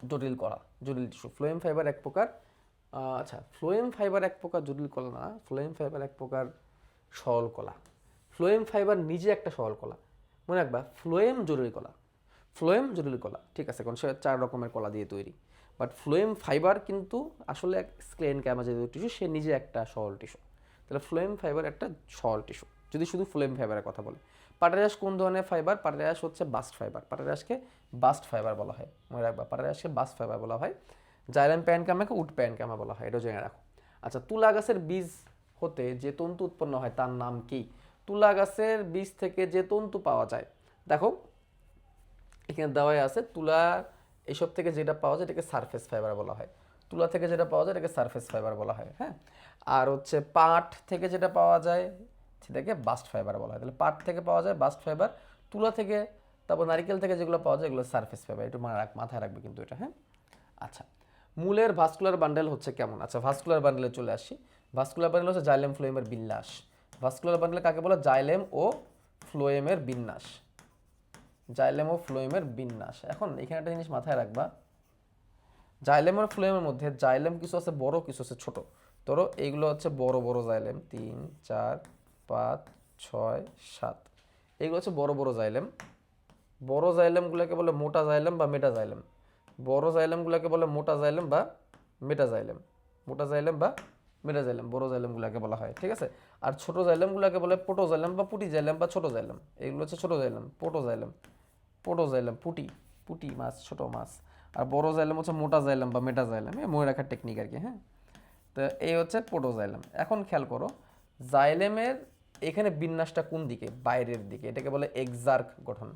[SPEAKER 1] জটিল টিস্যু। ফ্লোয়েম ফাইবার এক প্রকার জটিল কলা না, ফ্লোয়েম ফাইবার এক প্রকার সরল কলা। ফ্লোয়েম ফাইবার নিজে একটা সরল কলা, মনে রাখবা। ফ্লোয়েম জটিল কলা, ঠিক আছে, কারণ সে 4 রকমের কলা দিয়ে তৈরি। বাট ফ্লোয়েম ফাইবার কিন্তু আসলে স্ক্লেনকাইমা জাতীয় টিস্যু, সে নিজে একটা সরল টিস্যু। তাহলে ফ্লোয়েম ফাইবার একটা সরল টিস্যু যদি শুধু ফ্লোয়েম ফাইবারের কথা বলে। পাটারিয়াস কোন ধরনের ফাইবার? পাটারিয়াস হচ্ছে বাস্ট ফাইবার। পাটারিয়াসকে বাস্ট ফাইবার বলা হয়, মনে রাখবা। জাইলেম প্যারেনকাইমাকে উড প্যারেনকাইমা বলা হয়, এটা জেনে রাখো। আচ্ছা, তুলা গাছের বীজ হতে যে তন্তু উৎপন্ন হয় তার নাম কি? তুলা গাছের বীজ থেকে যে তন্তু পাওয়া যায়, দেখো এখানে দেওয়াই আছে, তুলা এইসব থেকে যেটা পাওয়া যায় এটাকে সারফেস ফাইবার বলা হয়। হ্যাঁ, আর হচ্ছে পাট থেকে যেটা পাওয়া যায় সেটাকে বাস্ট ফাইবার বলা হয়। তাহলে পাট থেকে পাওয়া যায় বাস্ট ফাইবার, তুলা থেকে, তারপর নারিকেল থেকে যেগুলো পাওয়া যায় এগুলো সারফেস ফাইবার। একটু মাথায় রাখবে কিন্তু এটা। হ্যাঁ, আচ্ছা, মূলের ভাস্কুলার বান্ডেল হচ্ছে কেমন? আচ্ছা, ভাস্কুলার বান্ডেলে চলে আসি। ভাস্কুলার বান্ডেল হচ্ছে জাইলেম ফ্লোয়েমের বিন্যাস। ভাস্কুলার বান্ডেল কাকে বলে? জাইলেম ও ফ্লোয়েমের বিন্যাস। এখন এখানে একটা জিনিস মাথায় রাখবা, জাইলেম আর ফ্লোয়েমের মধ্যে জাইলেম কিছু আছে বড়, কিছু আছে ছোট। ধরো এইগুলো হচ্ছে বড় বড় জাইলেম, 3, 4, 5, 6, 7, এগুলো হচ্ছে বড় বড় জাইলেম। বড় জাইলেমগুলোকে বলে মোটা জাইলেম বা মেটা জাইলেম। মেটাজাইলেম, মোটাজাইলেম বা মেটাজাইলেম, বড় জাইলেমগুলোকে বলা হয়, ঠিক আছে। আর ছোট জাইলেমগুলোকে বলে পোটোজাইলেম বা পুটিজাইলেম বা ছোট জাইলেম। এগুলো হচ্ছে ছোট জাইলেম, পোটোজাইলেম, পোটোজাইলেম পুটি, পুটি মাছ, ছোট মাছ। আর বড় জাইলেম হচ্ছে মোটা জাইলেম বা মেটাজাইলেম, এই মনে রাখার টেকনিক আর কি, হ্যাঁ। তো এই হচ্ছে পোটোজাইলেম। এখন খেয়াল করো, জাইলেমের এখানে বিন্যাসটা কোন দিকে? বাইরের দিকে। এটাকে বলে এক্সার্ক গঠন।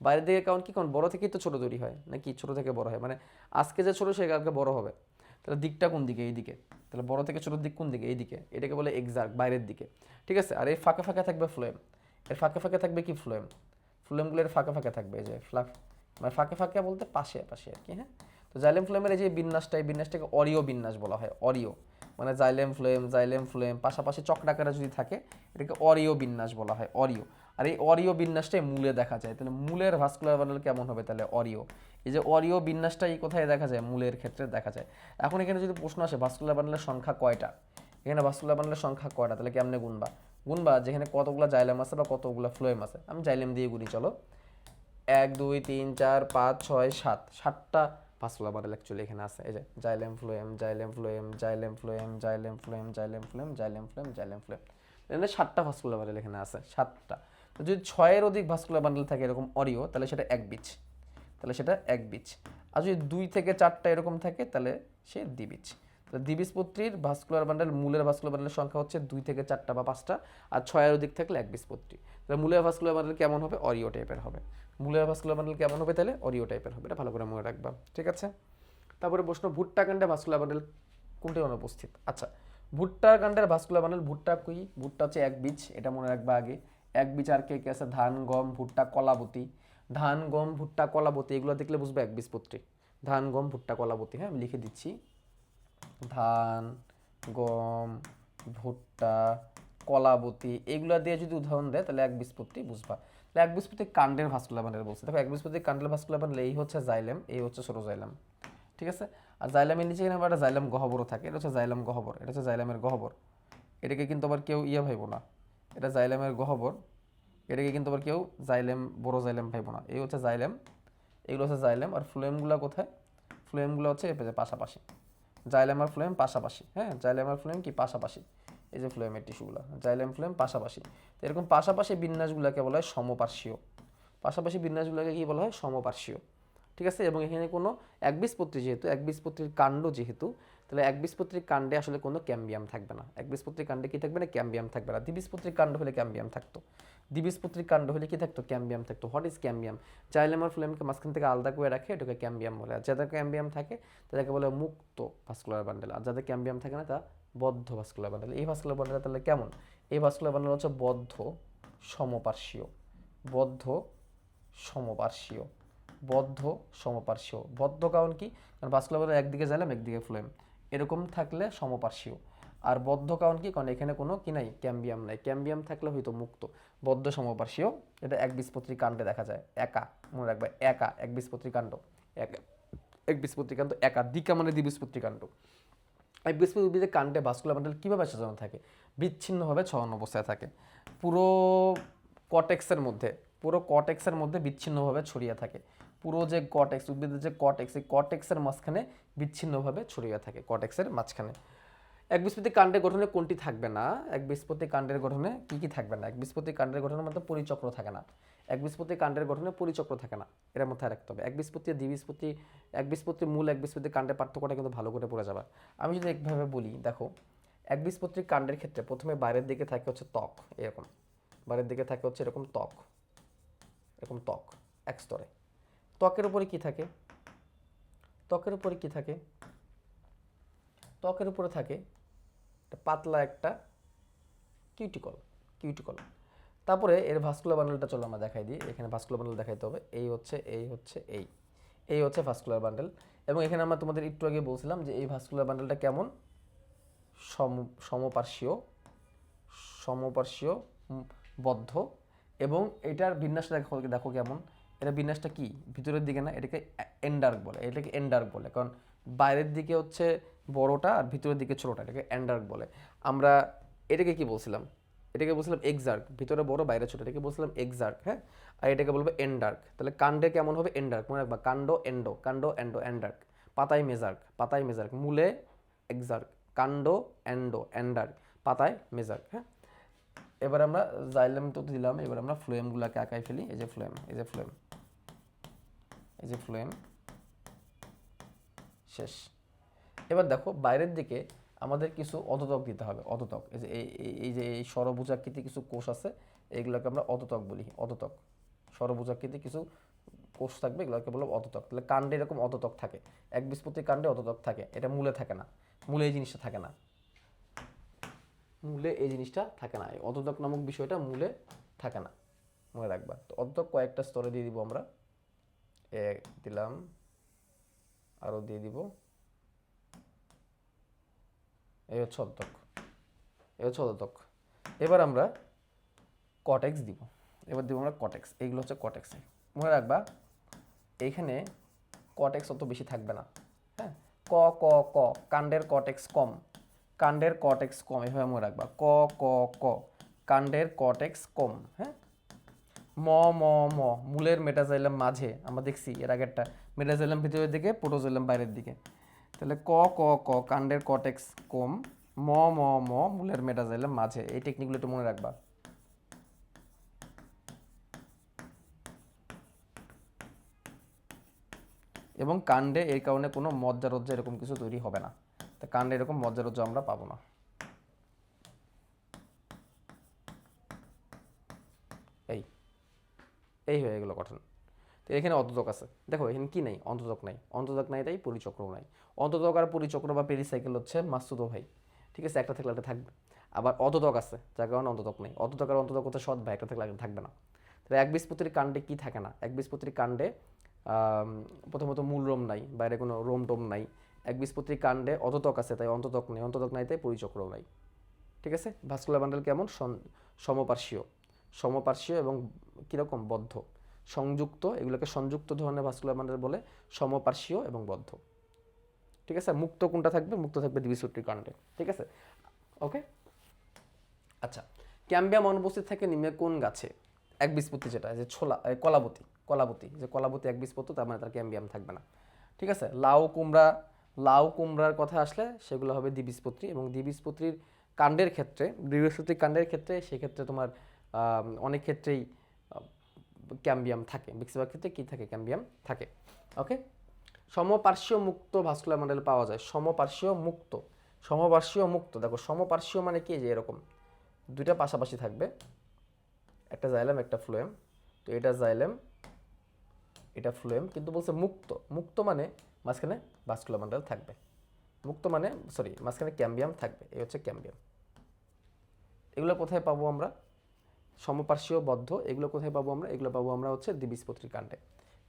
[SPEAKER 1] বাইরের দিকে কারণ কি, কারণ বড় থেকেই তো ছোট তৈরি হয় নাকি, ছোট থেকে বড় হয়, মানে আজকে যে ছোট সে কালকে বড় হবে। তাহলে দিকটা কোন দিকে? এই দিকে। তাহলে বড় থেকে ছোটোর দিক কোন দিকে? এই দিকে। এটাকে বলে এক্সার্ক, বাইরের দিকে, ঠিক আছে। আর এই ফাঁকে ফাঁকে থাকবে ফ্লোয়েম। এর ফাঁকে ফাঁকে থাকবে কি? ফ্লোয়েম। ফ্লোয়েমগুলো এর ফাঁকে ফাঁকে থাকবে, এই যে মানে ফাঁকে ফাঁকে বলতে পাশে পাশে আর কি, হ্যাঁ। তো জাইলেম ফ্লোয়েমের এই যে বিন্যাসটা, এই বিন্যাসটাকে অরিও বিন্যাস বলা হয়। অরিও মানে জাইলেম ফ্লোয়েম পাশাপাশি চক্রাকারে যদি থাকে এটাকে অরিও বিন্যাস বলা হয়, অরিও। আর এই অরিও বিন্যাসটাই মূলে দেখা যায়। তাহলে মূলের ভাস্কুলার বান্ডেল কেমন হবে? তাহলে অরিও। এই যে অরিও বিন্যাসটাই কোথায় দেখা যায়? মূলের ক্ষেত্রে দেখা যায়। এখন এখানে যদি প্রশ্ন আসে ভাস্কুলার বান্ডেলের সংখ্যা কয়টা, এখানে ভাস্কুলার বান্ডেলের সংখ্যা কয়টা, তাহলে কেমনে গুনবা? গুনবা যেখানে কতগুলো জাইলেম আছে বা কতগুলো ফ্লোয়েম আছে। আমি জাইলেম দিয়ে গুনি, চলো। 1 2 3 4 5 6 7, 7টা ভাস্কুলার বান্ডেল অ্যাকচুয়ালি এখানে আছে। এই যে xylem phloem, xylem phloem, xylem phloem, xylem phloem, xylem phloem, xylem phloem, xylem phloem, এখানে 7টা ভাস্কুলার বান্ডেল এখানে আছে, 7টা। তো যদি 6-এর অধিক ভাস্কুলার বান্ডেল থাকে এরকম অরিও, তাহলে সেটা এক বীজ, তাহলে সেটা এক বীজ। আর যদি 2 থেকে 4টা এরকম থাকে তাহলে সে দ্বিবীজ। তাহলে দ্বিবীজপত্রীর ভাস্কুলার বান্ডেল, মূলের ভাস্কুলার বান্ডেলের সংখ্যা হচ্ছে 2 থেকে 4টা বা 5টা, আর 6-এর অধিক থাকলে একবীজপত্রী। তাহলে মূলের ভাস্কুলার বান্ডেল কেমন হবে? অরিও টাইপের হবে। মূলের ভাস্কুলার বান্ডেল কেমন হবে? তাহলে অরিও টাইপের হবে। এটা ভালো করে মনে রাখবা, ঠিক আছে। তারপরে প্রশ্ন, ভুট্টা কাণ্ডে ভাস্কুলার বান্ডেল কোনটি অনুপস্থিত? আচ্ছা, ভুট্টা কাণ্ডের ভাস্কুলার বান্ডেল, ভুট্টা কি? ভুট্টা হচ্ছে এক বীজ, এটা মনে রাখবা আগে। এক বীজ। আর কে কে আছে? ধান, গম, ভুট্টা, কলাবতী। ধান, গম, ভুট্টা, কলাবতী এগুলো দেখলে বুঝবে একবীজপত্রী। ধান, গম, ভুট্টা, কলাবতী, হ্যাঁ আমি লিখে দিচ্ছি। ধান, গম, ভুট্টা, কলাবতী এগুলো দিয়ে যদি উদাহরণ দেয় তাহলে একবীজপত্রী বুঝবা। তাহলে একবীজপত্রী কাণ্ডের ভাস্কুলার বান্ডেল বলছে। দেখো একবীজপত্রী কাণ্ডের ভাস্কুলার বান্ডেল এই হচ্ছে জাইলেম, এই হচ্ছে ছোট জাইলেম, ঠিক আছে। আর জাইলামের নিচে এখানে একটা জাইলাম গহ্বরও থাকে, এটা হচ্ছে জাইলাম গহ্বর, এটা হচ্ছে জাইলামের গহ্বর। এটাকে কিন্তু আবার কেউ ভাইব না, এটা জাইলামের গহ্বর। এটাকে কিন্তু আবার কেউ বড় জাইলাম ভাইব না। এই হচ্ছে জাইলাম, এগুলো হচ্ছে জাইলাম। আর ফ্লোয়েমগুলো কোথায়? ফ্লোয়েমগুলো হচ্ছে পাশাপাশি। জাইলাম আর ফ্লোয়েম পাশাপাশি, হ্যাঁ জাইলাম আর ফ্লোয়েম কি পাশাপাশি। এই যে ফ্লোয়েমের টিস্যুগুলো, জাইলাম ফ্লোয়েম পাশাপাশি। তো এরকম পাশাপাশি বিন্যাসগুলোকে বলা হয় সমপার্শ্বীয়। পাশাপাশি বিন্যাসগুলোকে কি বলা হয়? সমপার্শ্বীয়, ঠিক আছে। এবং এখানে কোনো একবীজপত্রী যেহেতু, একবীজপত্রীর কাণ্ড যেহেতু, তাহলে একবীজপত্রীর কাণ্ডে আসলে কোনো ক্যাম্বিয়াম থাকবে না। একবীজপত্রীর কাণ্ডে কি থাকবে না? ক্যাম্বিয়াম থাকবে না। দ্বিবীজপত্রীর কাণ্ড হলে ক্যাম্বিয়াম থাকতো। দ্বিবীজপত্রীর কাণ্ড হলে কি থাকতো? ক্যাম্বিয়াম থাকতো। What is ক্যাম্বিয়াম? জাইলেম আর ফ্লোয়েমকে মাঝখান থেকে আলাদা করে রাখে, এটাকে ক্যাম্বিয়াম বলে। আর যাদের ক্যাম্বিয়াম থাকে তাদেরকে বলে মুক্ত ভাস্কুলার বান্ডেল, আর যাদের ক্যাম্বিয়াম থাকে না তা বদ্ধ ভাস্কুলার বান্ডেল। এই ভাস্কুলার বান্ডেল তাহলে কেমন? এই ভাস্কুলার বান্ডেল হচ্ছে বদ্ধ সমপার্শ্বীয়, বদ্ধ সমপার্শ্বীয়, বদ্ধ সমপার্শ্বীয়। বদ্ধ কারণ কি? কারণ ভাস্কুলার বান্ডেল একদিকে জাইলাম একদিকে ফ্লোয়েম, এরকম থাকলে সমপার্শ্বীয়। আর বদ্ধ কারণ কি? কারণ এখানে কোনো কি নাই? ক্যাম্বিয়াম নাই। ক্যাম্বিয়াম থাকলে হয়তো মুক্ত। বদ্ধ সমপার্শ্বীয়, এটা একবীজপত্রী কাণ্ডে দেখা যায়। একা, মনে রাখবে, একা একবীজপত্রী কাণ্ড। একবীজপত্রী কাণ্ড একা। দ্বিকা মানে দ্বিবীজপত্রী কাণ্ড। একবীজপত্রী উদ্ভিদের কাণ্ডে ভাস্কুলার বান্ডেল কীভাবে সাজানো থাকে? বিচ্ছিন্নভাবে ছড়ানো অবস্থায় থাকে। পুরো কটেক্সের মধ্যে, পুরো কটেক্সের মধ্যে বিচ্ছিন্নভাবে ছড়িয়ে থাকে। পুরো যে কটেক্স, উদ্ভিদের যে কটেক্স, এই কটেক্সের মাঝখানে বিচ্ছিন্নভাবে ছড়িয়ে থাকে, কটেক্সের মাঝখানে। একবীজপত্রী কাণ্ডের গঠনে কোনটি থাকবে না? একবীজপত্রী কাণ্ডের গঠনে কি কি থাকবে না? একবীজপত্রী কাণ্ডের গঠনের মধ্যে পরিচক্র থাকে না। একবীজপত্রী কাণ্ডের গঠনে পরিচক্র থাকে না, এর মাথায় রাখতে হবে। একবীজপত্রী, দ্বিবীজপত্রী, একবীজপত্রী মূল, একবীজপত্রী কাণ্ডের পার্থক্যটা কিন্তু ভালো করে পড়ে যাবে। আমি যদি একভাবে বলি, দেখো একবীজপত্রী কাণ্ডের ক্ষেত্রে প্রথমে বাইরের দিকে থাকে হচ্ছে ত্বক, এরকম বাইরের দিকে থাকে হচ্ছে এরকম ত্বক, এরকম ত্বক এক স্তরে। ত্বকের উপরে কি থাকে? ত্বকের উপরে কি থাকে? ত্বকের উপরে থাকে পাতলা একটা কিউটিকল, কিউটিকল। তারপরে এর ভাস্কুলার বান্ডেলটা চলো আমরা দেখাই দিই। এখানে ভাস্কুলার বান্ডেল দেখাইতে হবে। এই হচ্ছে এই হচ্ছে ভাস্কুলার বান্ডেল। এবং এখানে আমরা তোমাদের একটু আগে বলছিলাম যে এই ভাস্কুলার বান্ডেলটা কেমন? সমপার্শ্বীয়, সমপার্শ্বীয়, বদ্ধ। এবং এটার বিন্যাসটা দেখো কেমন। এটা বিন্যাসটা কি? ভিতরের দিকে না, এটাকে এন্ডার্ক বলে। এটাকে এন্ডার্ক বলে কারণ বাইরের দিকে হচ্ছে বড়টা আর ভিতরের দিকে ছোটটা, এটাকে এন্ডার্ক বলে। আমরা এটাকে কি বলছিলাম? এটাকে বলছিলাম এক্সার্ক, ভিতরে বড় বাইরে ছোট, এটাকে বলছিলাম এক্সার্ক, হ্যাঁ। আর এটাকে বলবো এন্ডার্ক। তাহলে কাণ্ডে কেমন হবে? এন্ডার্ক, মনে রাখবা, কাণ্ড এন্ডো, কাণ্ড এন্ডো, এন্ডার্ক। পাতায় মেজার্ক, পাতায় মেজার্ক, মূলে এক্সার্ক, কাণ্ড অ্যান্ডো, অ্যান্ডার, পাতায় মেজার্ক। হ্যাঁ, এবার আমরা জাইলেম তো দিলাম, এবার আমরা ফ্লোয়েমগুলোকে আঁকাই ফেলি। এই যে ফ্লোয়েম, এই যে ফ্লোয়েম, এই যে ফ্লোয়েম, শেষ। এবার দেখো বাইরের দিকে আমাদের কিছু অততক দিতে হবে। অততক, এই যে এই যে এই ষড়ভুজাকৃতি কিছু কোষ আছে, এইগুলোকে আমরা অততক বলি। অততক, ষড়ভুজাকৃতি কিছু কোষ থাকবে, এগুলোকে বলবো অততক। তাহলে কাণ্ডে এরকম অততক থাকে, একবীজপত্রী কাণ্ডে অততক থাকে, এটা মূলে থাকে না। মূলে এই জিনিসটা থাকে না, মূলে এই জিনিসটা থাকে না। এই অততক নামক বিষয়টা মূলে থাকে না, মনে রাখবা। তো অততক কয়েকটা স্তরে দিয়ে দিব আমরা। দিলাম, আরও দিয়ে দিব। এই হচ্ছে অততক, এই হচ্ছে অততক। এবার আমরা কটেক্স দিব, এবার দিব আমরা কটেক্স। এইগুলো হচ্ছে কটেক্স। মনে রাখবা এইখানে কটেক্স অত বেশি থাকবে না। হ্যাঁ, ক ক ক, কাণ্ডের কটেক্স কম, কাণ্ডের কটেক্স কম, এভাবে মনে রাখবা। ক ক ক, কাণ্ডের কটেক্স কম। হ্যাঁ, ম ম ম, মূলের মেটাজাইলাম মাঝে, আমরা দেখছি এর আগেরটা, মেটাজাইলাম ভিতরের দিকে, প্রোটোজাইলাম বাইরের দিকে। তাহলে ক ক ক, কাণ্ডের কটেক্স কম, ম ম ম, মূলের মেটাজাইলাম মাঝে। এই টেকনিকগুলো একটু মনে রাখবা। এবং কাণ্ডে এর কারণে কোনো মজ্জারজ্জা এরকম কিছু তৈরি হবে না। তা কাণ্ডে এরকম মজ্জারজ্জা আমরা পাবো না। এই এই হয়ে গেলো গঠন। তো এখানে অন্ততক আছে, দেখো এখানে কি নেই, অন্ততক নাই, অন্ততক নাই তাই পরিচক্রও নাই। অন্ততক আর পরিচক্র বা পেরিসাইকেল হচ্ছে মাসুদো ভাই, ঠিক আছে, একটা থাকলে একটা থাকবে। আবার অন্ততক আছে, যার কারণে অন্ততক নেই। অন্ততক আর অন্ততক হচ্ছে সৎ ভাই, একটা থাকলে একটা থাকবে না। তাহলে একবীজপত্রীর কাণ্ডে কি থাকে না? একবীজপত্রীর কাণ্ডে প্রথমত মূল রোম নাই, বাইরে কোনো রোম টোম নাই। একবীজপত্রীর কাণ্ডে অন্ততক আছে, তাই অন্ততক নেই, অন্ততক নাই তাই পরিচক্রও নাই। ঠিক আছে, ভাস্কুলার বান্ডেল কেমন? সমপার্শ্বীয়, সমপার্শ্বীয় এবং কীরকম? বদ্ধ, সংযুক্ত। এগুলোকে সংযুক্ত ধরনের ভাস্কুলার বান্ডেল বলে, সমপার্শ্বীয় এবং বদ্ধ। ঠিক আছে, মুক্ত কোনটা থাকবে? মুক্ত থাকবে দ্বিবীজপত্রী কাণ্ডে। ঠিক আছে, ওকে। আচ্ছা, ক্যাম্বিয়াম অনুপস্থিত থাকে নিম্নে কোন গাছে? একবীজপত্রী, যেটা যে ছোলা, কলাবতী, কলাবতী, যে কলাবতী একবীজপত্রী, তার মানে তার ক্যাম্বিয়াম থাকবে না। ঠিক আছে, লাউ কুমড়া, লাউ কুমড়ার কথা আসলে সেগুলো হবে দ্বিবীজপত্রী। এবং দ্বিবীজপত্রীর কাণ্ডের ক্ষেত্রে, দ্বিবীজপত্রীর কাণ্ডের ক্ষেত্রে সেক্ষেত্রে তোমার অনেক ক্ষেত্রেই ক্যাম্বিয়াম থাকে, বেশিরভাগ ক্ষেত্রে কী থাকে? ক্যাম্বিয়াম থাকে। ওকে, সমপার্শ্বীয় মুক্ত ভাস্কুলার বান্ডেল পাওয়া যায়। সমপার্শ্বীয় মুক্ত, সমপার্শ্বীয় মুক্ত, দেখো সমপার্শ্বীয় মানে কি? যে এরকম দুইটা পাশাপাশি থাকবে, একটা জাইলেম একটা ফ্লোয়েম। তো এটা জাইলেম, এটা ফ্লোয়েম, কিন্তু বলছে মুক্ত। মুক্ত মানে মাঝখানে ভাস্কুলার বান্ডেল থাকবে। মুক্ত মানে সরি, মাঝখানে ক্যাম্বিয়াম থাকবে। এই হচ্ছে ক্যাম্বিয়াম। এগুলো কোথায় পাবো আমরা? সমপার্শ্বীয়, বদ্ধ, এগুলো কোথায় পাবো আমরা? এগুলো পাবো আমরা হচ্ছে দ্বিবীজপত্রী কাণ্ডে।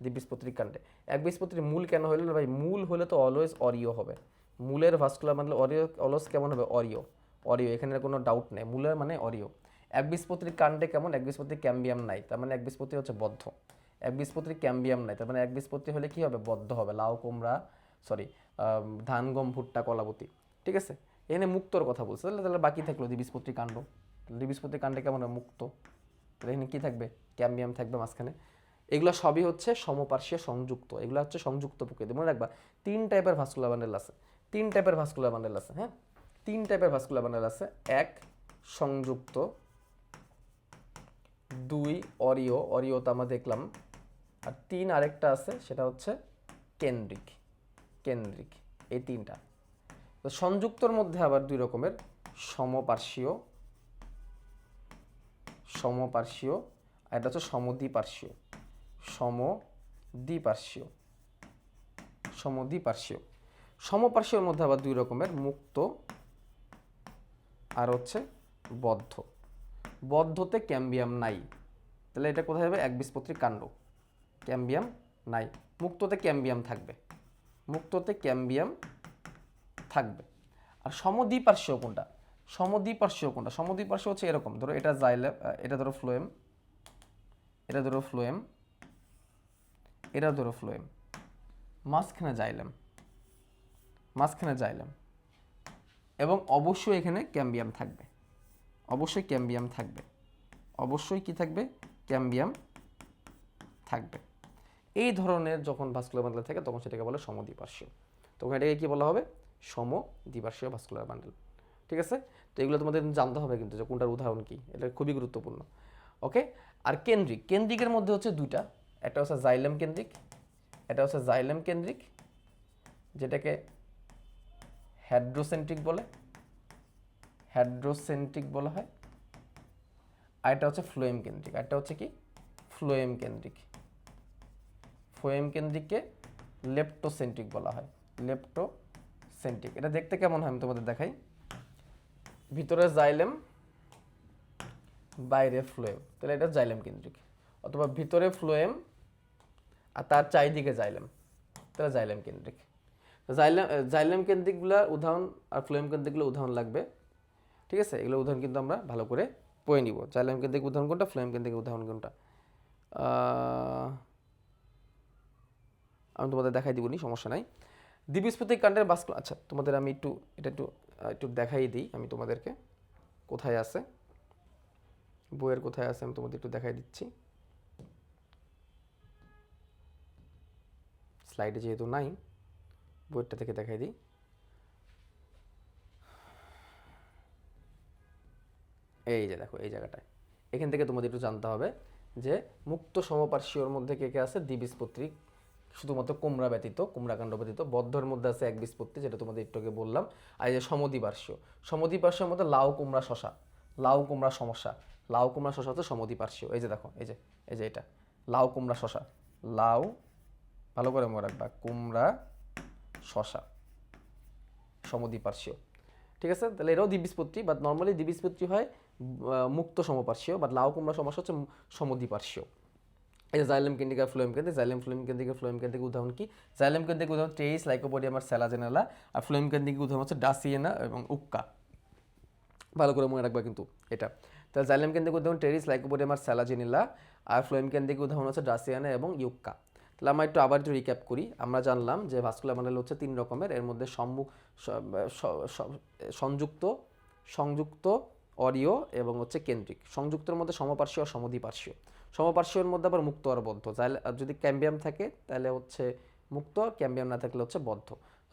[SPEAKER 1] দ্বিবীজপত্রী কাণ্ডে। একবীজপত্রীর মূল কেন হইল না ভাই? মূল হলে তো অলওয়েজ অরিও হবে। মূলের ভাস্কুলার বান্ডেল অরিও, অলওয়েজ কেমন হবে? অরিও, অরিও, এখানে কোনো ডাউট নেই, মূলের মানে অরিও। একবীজপত্রীর কাণ্ডে কেমন? একবীজপত্রীর ক্যাম্বিয়াম নাই, তার মানে একবীজপত্রী হচ্ছে বদ্ধ। একবীজপত্রীর ক্যাম্বিয়াম নাই, তার মানে একবীজপত্রী হলে কি হবে? বদ্ধ হবে। লাউ কুমড়া, সরি, ধান গম ভুট্টা কলাবতী। ঠিক আছে, এখানে মুক্তর কথা বলছে, তাহলে বাকি থাকলো দ্বিবীজপত্রী কাণ্ড। দ্বিবীজপত্রী কাণ্ডে কেমন হবে? মুক্ত। তাহলে এখানে কী থাকবে? ক্যাম্বিয়াম থাকবে মাঝখানে। এগুলো সবই হচ্ছে সমপার্শ্বীয় সংযুক্ত, এগুলো হচ্ছে সংযুক্ত প্রকৃতি। মনে রাখবা 3 টাইপের ভাস্কুলার বান্ডেল আছে, 3 টাইপের ভাস্কুলার বান্ডেল আছে। হ্যাঁ, 3 টাইপের ভাস্কুলার বান্ডেল আছে। 1 সংযুক্ত, 2 অরিও, অরিও তো আমরা দেখলাম, আর 3 আরেকটা আছে, সেটা হচ্ছে কেন্দ্রিক, কেন্দ্রিক। এই 3টা। তো সংযুক্তর মধ্যে আবার 2 রকমের, সমপার্শ্বীয়, সমপার্শ্বীয়, আর এটা হচ্ছে সমদ্বিপার্শ্বীয়, সমদ্বিপার্শ্বীয়, সমদ্বিপার্শ্বীয়। সমপার্শ্বীয়র মধ্যে আবার 2 রকমের, মুক্ত আর হচ্ছে বদ্ধ। বদ্ধতে ক্যাম্বিয়াম নাই, তাহলে এটা কোথায় হবে? একবীজপত্রী কাণ্ড, ক্যাম্বিয়াম নাই। মুক্ততে ক্যাম্বিয়াম থাকবে, মুক্ততে ক্যাম্বিয়াম থাকবে। আর সমদ্বিপার্শ্বীয় কোনটা? সমদ্বিপার্শ্বীয় কোনটা? সমদ্বিপার্শ্বীয় হচ্ছে এরকম, ধরো এটা জাইলেম, এটা ধরো ফ্লোয়েম, এটা ধরো ফ্লোয়েম, এটা ধরো ফ্লোয়েম, মাঝখানে জাইলেম, মাঝখানে জাইলেম, এবং অবশ্যই এখানে ক্যাম্বিয়াম থাকবে, অবশ্যই ক্যাম্বিয়াম থাকবে, অবশ্যই কি থাকবে? ক্যাম্বিয়াম থাকবে। এই ধরনের যখন ভাস্কুলার বান্ডেল থাকে তখন সেটাকে বলে সমদ্বিপার্শ্বীয়। তখন এটাকে কী বলা হবে? দ্বিপার্শ্বীয় ভাস্কুলার বান্ডেল। ঠিক আছে, তো এগুলো তোমাদের জানতে হবে কিন্তু যে কোনটার উদাহরণ কী, এটা খুবই গুরুত্বপূর্ণ। ওকে, আর কেন্দ্রিকের মধ্যে হচ্ছে দুইটা, একটা হচ্ছে জাইলেম কেন্দ্রিক, এটা হচ্ছে জাইলেম কেন্দ্রিক যেটাকে হেড্রোসেন্ট্রিক বলা হয়, আর এটা হচ্ছে ফ্লোয়েম কেন্দ্রিক, আর এটা হচ্ছে কি ফ্লোয়েম কেন্দ্রিককে লেপ্টোসেন্ট্রিক বলা হয়, লেপ্টোসেন্ট্রিক। এটা দেখতে কেমন হয় আমি তোমাদের দেখাই। ভিতরে জাইলেম, বাইরে ফ্লোয়েম, তাহলে এটা জাইলেম কেন্দ্রিক। অথবা ভিতরে ফ্লোয়েম আর তার চারিদিকে জাইলেম, তাহলে জাইলেম কেন্দ্রিক। জাইলেম কেন্দ্রিকগুলোর উদাহরণ আর ফ্লোয়েম কেন্দ্রিকগুলো উদাহরণ লাগবে। ঠিক আছে, এগুলো উদাহরণ কিন্তু আমরা ভালো করে পড়ে নিব। জাইলেম কেন্দ্রিক উদাহরণ কোনটা, ফ্লোয়েম কেন্দ্রিক উদাহরণ কোনটা, আমি তোমাদের দেখাই দিবনি, সমস্যা নাই। দ্বিবীজপত্রী কাণ্ডের আচ্ছা তোমাদের আমি একটু দেখাই দিই আমি তোমাদেরকে, কোথায় আছে বইয়ের কোথায় আছে আমি তোমাদের একটু দেখাই দিচ্ছি। স্লাইডে যেহেতু নাই, বইয়েরটা থেকে দেখাই দিই। এই যে দেখো, এই জায়গাটায়, এখান থেকে তোমাদের একটু জানতে হবে যে মুক্ত সমপার্শ্বীয়র মধ্যে কে কে আছে? দ্বিবীজপত্রী, শুধুমাত্র কুমড়া কাণ্ড ব্যতীত। বদ্ধের মধ্যে আছে একবীজপত্রী, যেটা তোমাদের একটু আগে বললাম। আর এই যে সমদ্বিপার্শ্বীর মধ্যে লাউ কুমড়া শশা হচ্ছে সমদ্বিপার্শ্বীয়। এই যে দেখো, এই যে এটা লাউ কুমড়া শশা, লাউ, ভালো করে মনে রাখবা, কুমড়া শশা সমদ্বিপার্শ্বীয়। ঠিক আছে, তাহলে এটাও দ্বিবীজপত্রী, বাট নর্মালি দ্বিবীজপত্রী হয় মুক্ত সমপার্শ্বীয়, বাট লাউ কুমড়া সমস্যা হচ্ছে সমদ্বিপার্শ্বীয়। এই যে জাইলেম কেন্দ্রিক আর ফ্লোয়েম কেন্দ্রিক, ফ্লোয়েম কেন্দ্রিক উদাহরণ কি? জাইলেম কেন্দ্রিক উদাহরণ টেরিস, লাইকোপোডিয়াম আর স্যালাজেনেলা, আর ফ্লোয়েম কেন্দ্রিক উদাহরণ হচ্ছে ডাসিয়েনা এবং উক্কা। ভালো করে মনে রাখবা কিন্তু এটা। তাহলে জাইলেম কেন্দ্রিক উদাহরণ টেরিস, লাইকোপোডিয়াম আর স্যালাজেনেলা, আর ফ্লোয়েম কেন্দ্রিক উদাহরণ হচ্ছে ডাসিয়ানা এবং ইউক্কা। তাহলে আমরা আবার একটু রিক্যাপ করি। আমরা জানলাম যে ভাস্কুলার বান্ডেল হচ্ছে 3 রকমের, এর মধ্যে সংযুক্ত, অরিয় এবং হচ্ছে কেন্দ্রিক। সংযুক্তের মধ্যে সমপার্শ্বীয় আর সমদ্বিপার্শ্বীয়। সমপার্শ্বীয়ের মধ্যে আবার মুক্ত আর বদ্ধ। যদি ক্যাম্বিয়াম থাকে তাহলে হচ্ছে মুক্ত, ক্যাম্বিয়াম না থাকলে হচ্ছে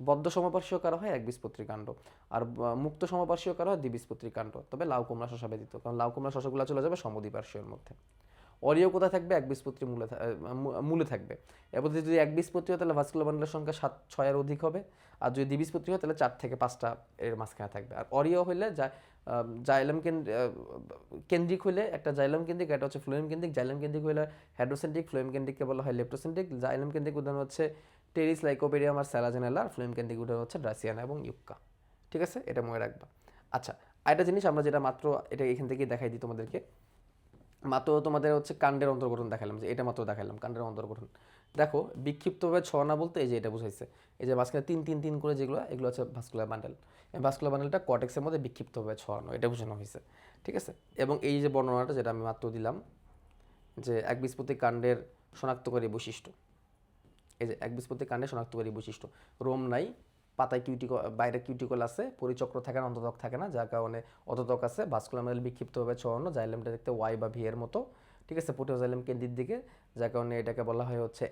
[SPEAKER 1] বদ্ধ সমপার্শ্বীয় কারো হয় একবীজপত্রী কাণ্ড, আর মুক্ত সমপার্শ্বীয় কারো হয় দ্বিবীজপত্রী কাণ্ড, তবে লাউ কুমড়া শশা ব্যতীত, কারণ লাউ কুমড়া শশাগুলো চলে যাবে সমদ্বিপার্শ্বীয়ের মধ্যে। অরিও কোথায় থাকবে? একবীজপত্রী মূলে থাকবে। এবার যদি একবীজপত্রী হয় তাহলে ভাস্কুলার বান্ডেলের সংখ্যা 6-এর অধিক হবে, আর যদি দ্বিবীজপত্রী হয় তাহলে 4 থেকে 5টা এর মাঝখানে থাকবে। আর অরিও হইলে জাইলেম কেন্দ্রিক হইলে একটা জাইলেম কেন্দ্রিক, এটা হচ্ছে ফ্লোয়েম কেন্দ্রিক। জাইলেম কেন্দ্রিক হইলে হাইড্রোসেন্ট্রিক, ফ্লোয়েম কেন্দ্রিককে বলা হয় লেপ্টোসেন্ট্রিক। জাইলেম কেন্দ্রিক উদাহরণ হচ্ছে টেরিস, লাইকোপেডিয়াম আর স্যালাজেনেলা, আর ফ্লোয়েম কেন্দ্রিক উদাহরণ হচ্ছে ড্রাসিয়ানা এবং ইউক্কা। ঠিক আছে, এটা মনে রাখবা। আচ্ছা, আরেকটা জিনিস আমরা যেটা মাত্র এটা এখান থেকে দেখাই দিই তোমাদেরকে, মাত্র তোমাদের হচ্ছে কাণ্ডের অন্তর্গঠন দেখালাম, যে এটা মাত্র দেখালাম কাণ্ডের অন্তর্গঠন। দেখো, বিক্ষিপ্তভাবে ছড়ানো বলতে এই যে এটা বুঝাইছে, এই যে মাঝখানে 3-3-3 করে যেগুলো, এগুলো হচ্ছে ভাস্কুলার বান্ডেল। এই ভাস্কুলার বান্ডেলটা কর্টেক্সের মধ্যে বিক্ষিপ্তভাবে ছড়ানো, এটা বোঝানো হয়েছে। ঠিক আছে, এবং এই যে বর্ণনাটা যেটা আমি মাত্র দিলাম, যে একবীজপত্রী কাণ্ডের শনাক্তকারী বৈশিষ্ট্য, এই যে একবীজপত্রী কাণ্ডের শনাক্তকারী বৈশিষ্ট্য, রোম নাই, পাতায় বাইরে কিউটিকল আছে, পরিচক্র থাকে না, অন্ততক থাকে না, যার কারণে অন্ততক আছে। ভাস্কুলার বান্ডেল বিক্ষিপ্তভাবে ছড়ানো, জাইলেমটা দেখতে ওয়াই বা ভি এর মতো। ঠিক আছে, প্রোটোজাইলেম কেন্দ্রের দিকে, যার কারণে এটাকে বলা হয় হচ্ছে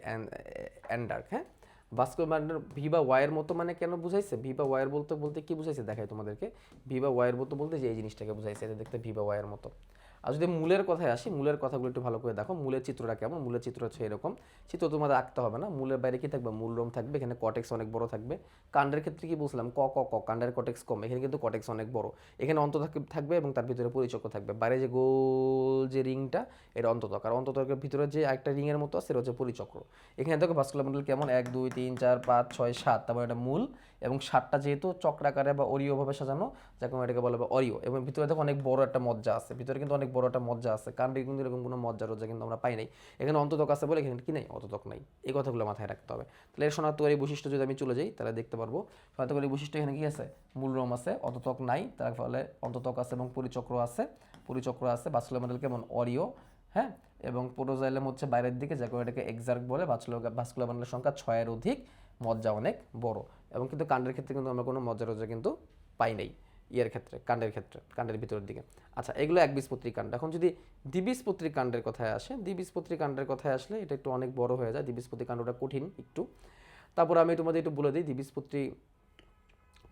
[SPEAKER 1] অ্যান্ডার্ক। হ্যাঁ, ভাস্কুলার বান্ডেল ভি বা ওয়াইয়ের মতো মানে কেন বুঝাইছে? ভি বা ওয়াইয়ের বলতে কি বুঝাইছে দেখাই তোমাদেরকে। ভি বা ওয়াইয়ের মতো বলতে যে এই জিনিসটাকে বুঝাইছে, এটা দেখতে ভি বা ওয়াইয়ের মতো। আর যদি মূলের কথায় আসি, মূলের কথাগুলো একটু ভালো করে দেখো। মূলের চিত্রটা কেমন? মূলের চিত্র হচ্ছে এরকম। চিত্র তোমাদের আঁকতে হবে না। মূলের বাইরে কি থাকবে? মূল রোম থাকবে, এখানে কটেক্স অনেক বড় থাকবে। কাণ্ডের ক্ষেত্রে কি বলছিলাম? কাণ্ডের কটেক্স কম, এখানে কিন্তু কটেক্স অনেক বড়। এখানে থাকবে এবং তার ভিতরে পরিচক্র থাকবে। বাইরে যে গোল যে রিংটা, এটা অন্ততক, আর অন্ততকের ভিতরে যে একটা রিংয়ের মতো আছে, সেটা হচ্ছে পরিচক্র। এখানে দেখো ভাস্কুলার বান্ডেল কেমন, 1 2 3 4 5 6 7, তারপর এটা মূল, এবং 7টা যেহেতু চক্রাকারে বা অরিওভাবে সাজানো, যাকে এটাকে বলা হবে অরিও। এবং ভিতরে দেখো অনেক বড় একটা মজ্জা আছে, ভিতরে কিন্তু অনেক বড় একটা মজ্জা আছে। কাণ্ডে কিন্তু এরকম কোনো মজ্জা রজ্জা কিন্তু আমরা পাই নাই। এখানে অন্ততক আছে বলে এখানে কি নেই? অন্ততক নাই। এই কথাগুলো মাথায় রাখতে হবে। তাহলে এর শনাক্তকারী বৈশিষ্ট্য যদি আমি চলে যাই, তাহলে দেখতে পারবো শনাক্তকারী বৈশিষ্ট্য এখানে কি আছে? মূল রোম আছে, অন্ততক নাই, তার ফলে অন্ততক আছে এবং পরিচক্র আছে। ভাস্কুলার বান্ডেল কেমন? অরিও। হ্যাঁ, এবং প্রোটোজাইলেম হচ্ছে বাইরের দিকে, যাকে এটাকে এক্সার্ক বলে। ভাস্কুলার বান্ডেলের সংখ্যা 6-এর অধিক, মজ্জা অনেক বড়। এবং কিন্তু কাণ্ডের ক্ষেত্রে কিন্তু আমরা কোনো মজ্জা রজ্জা কিন্তু পাই নাই কাণ্ডের ক্ষেত্রে, কাণ্ডের ভিতরের দিকে। আচ্ছা, এগুলো একবীজপত্রী কাণ্ড। এখন যদি দ্বিবীজপত্রী কাণ্ডের কথায় আসে, দ্বিবীজপত্রী কাণ্ডের কথায় আসলে এটা একটু অনেক বড় হয়ে যায়। দ্বিবীজপত্রী কাণ্ডটা কঠিন একটু। তারপর আমি তোমাদের একটু বলে দিই দ্বিবীজপত্রী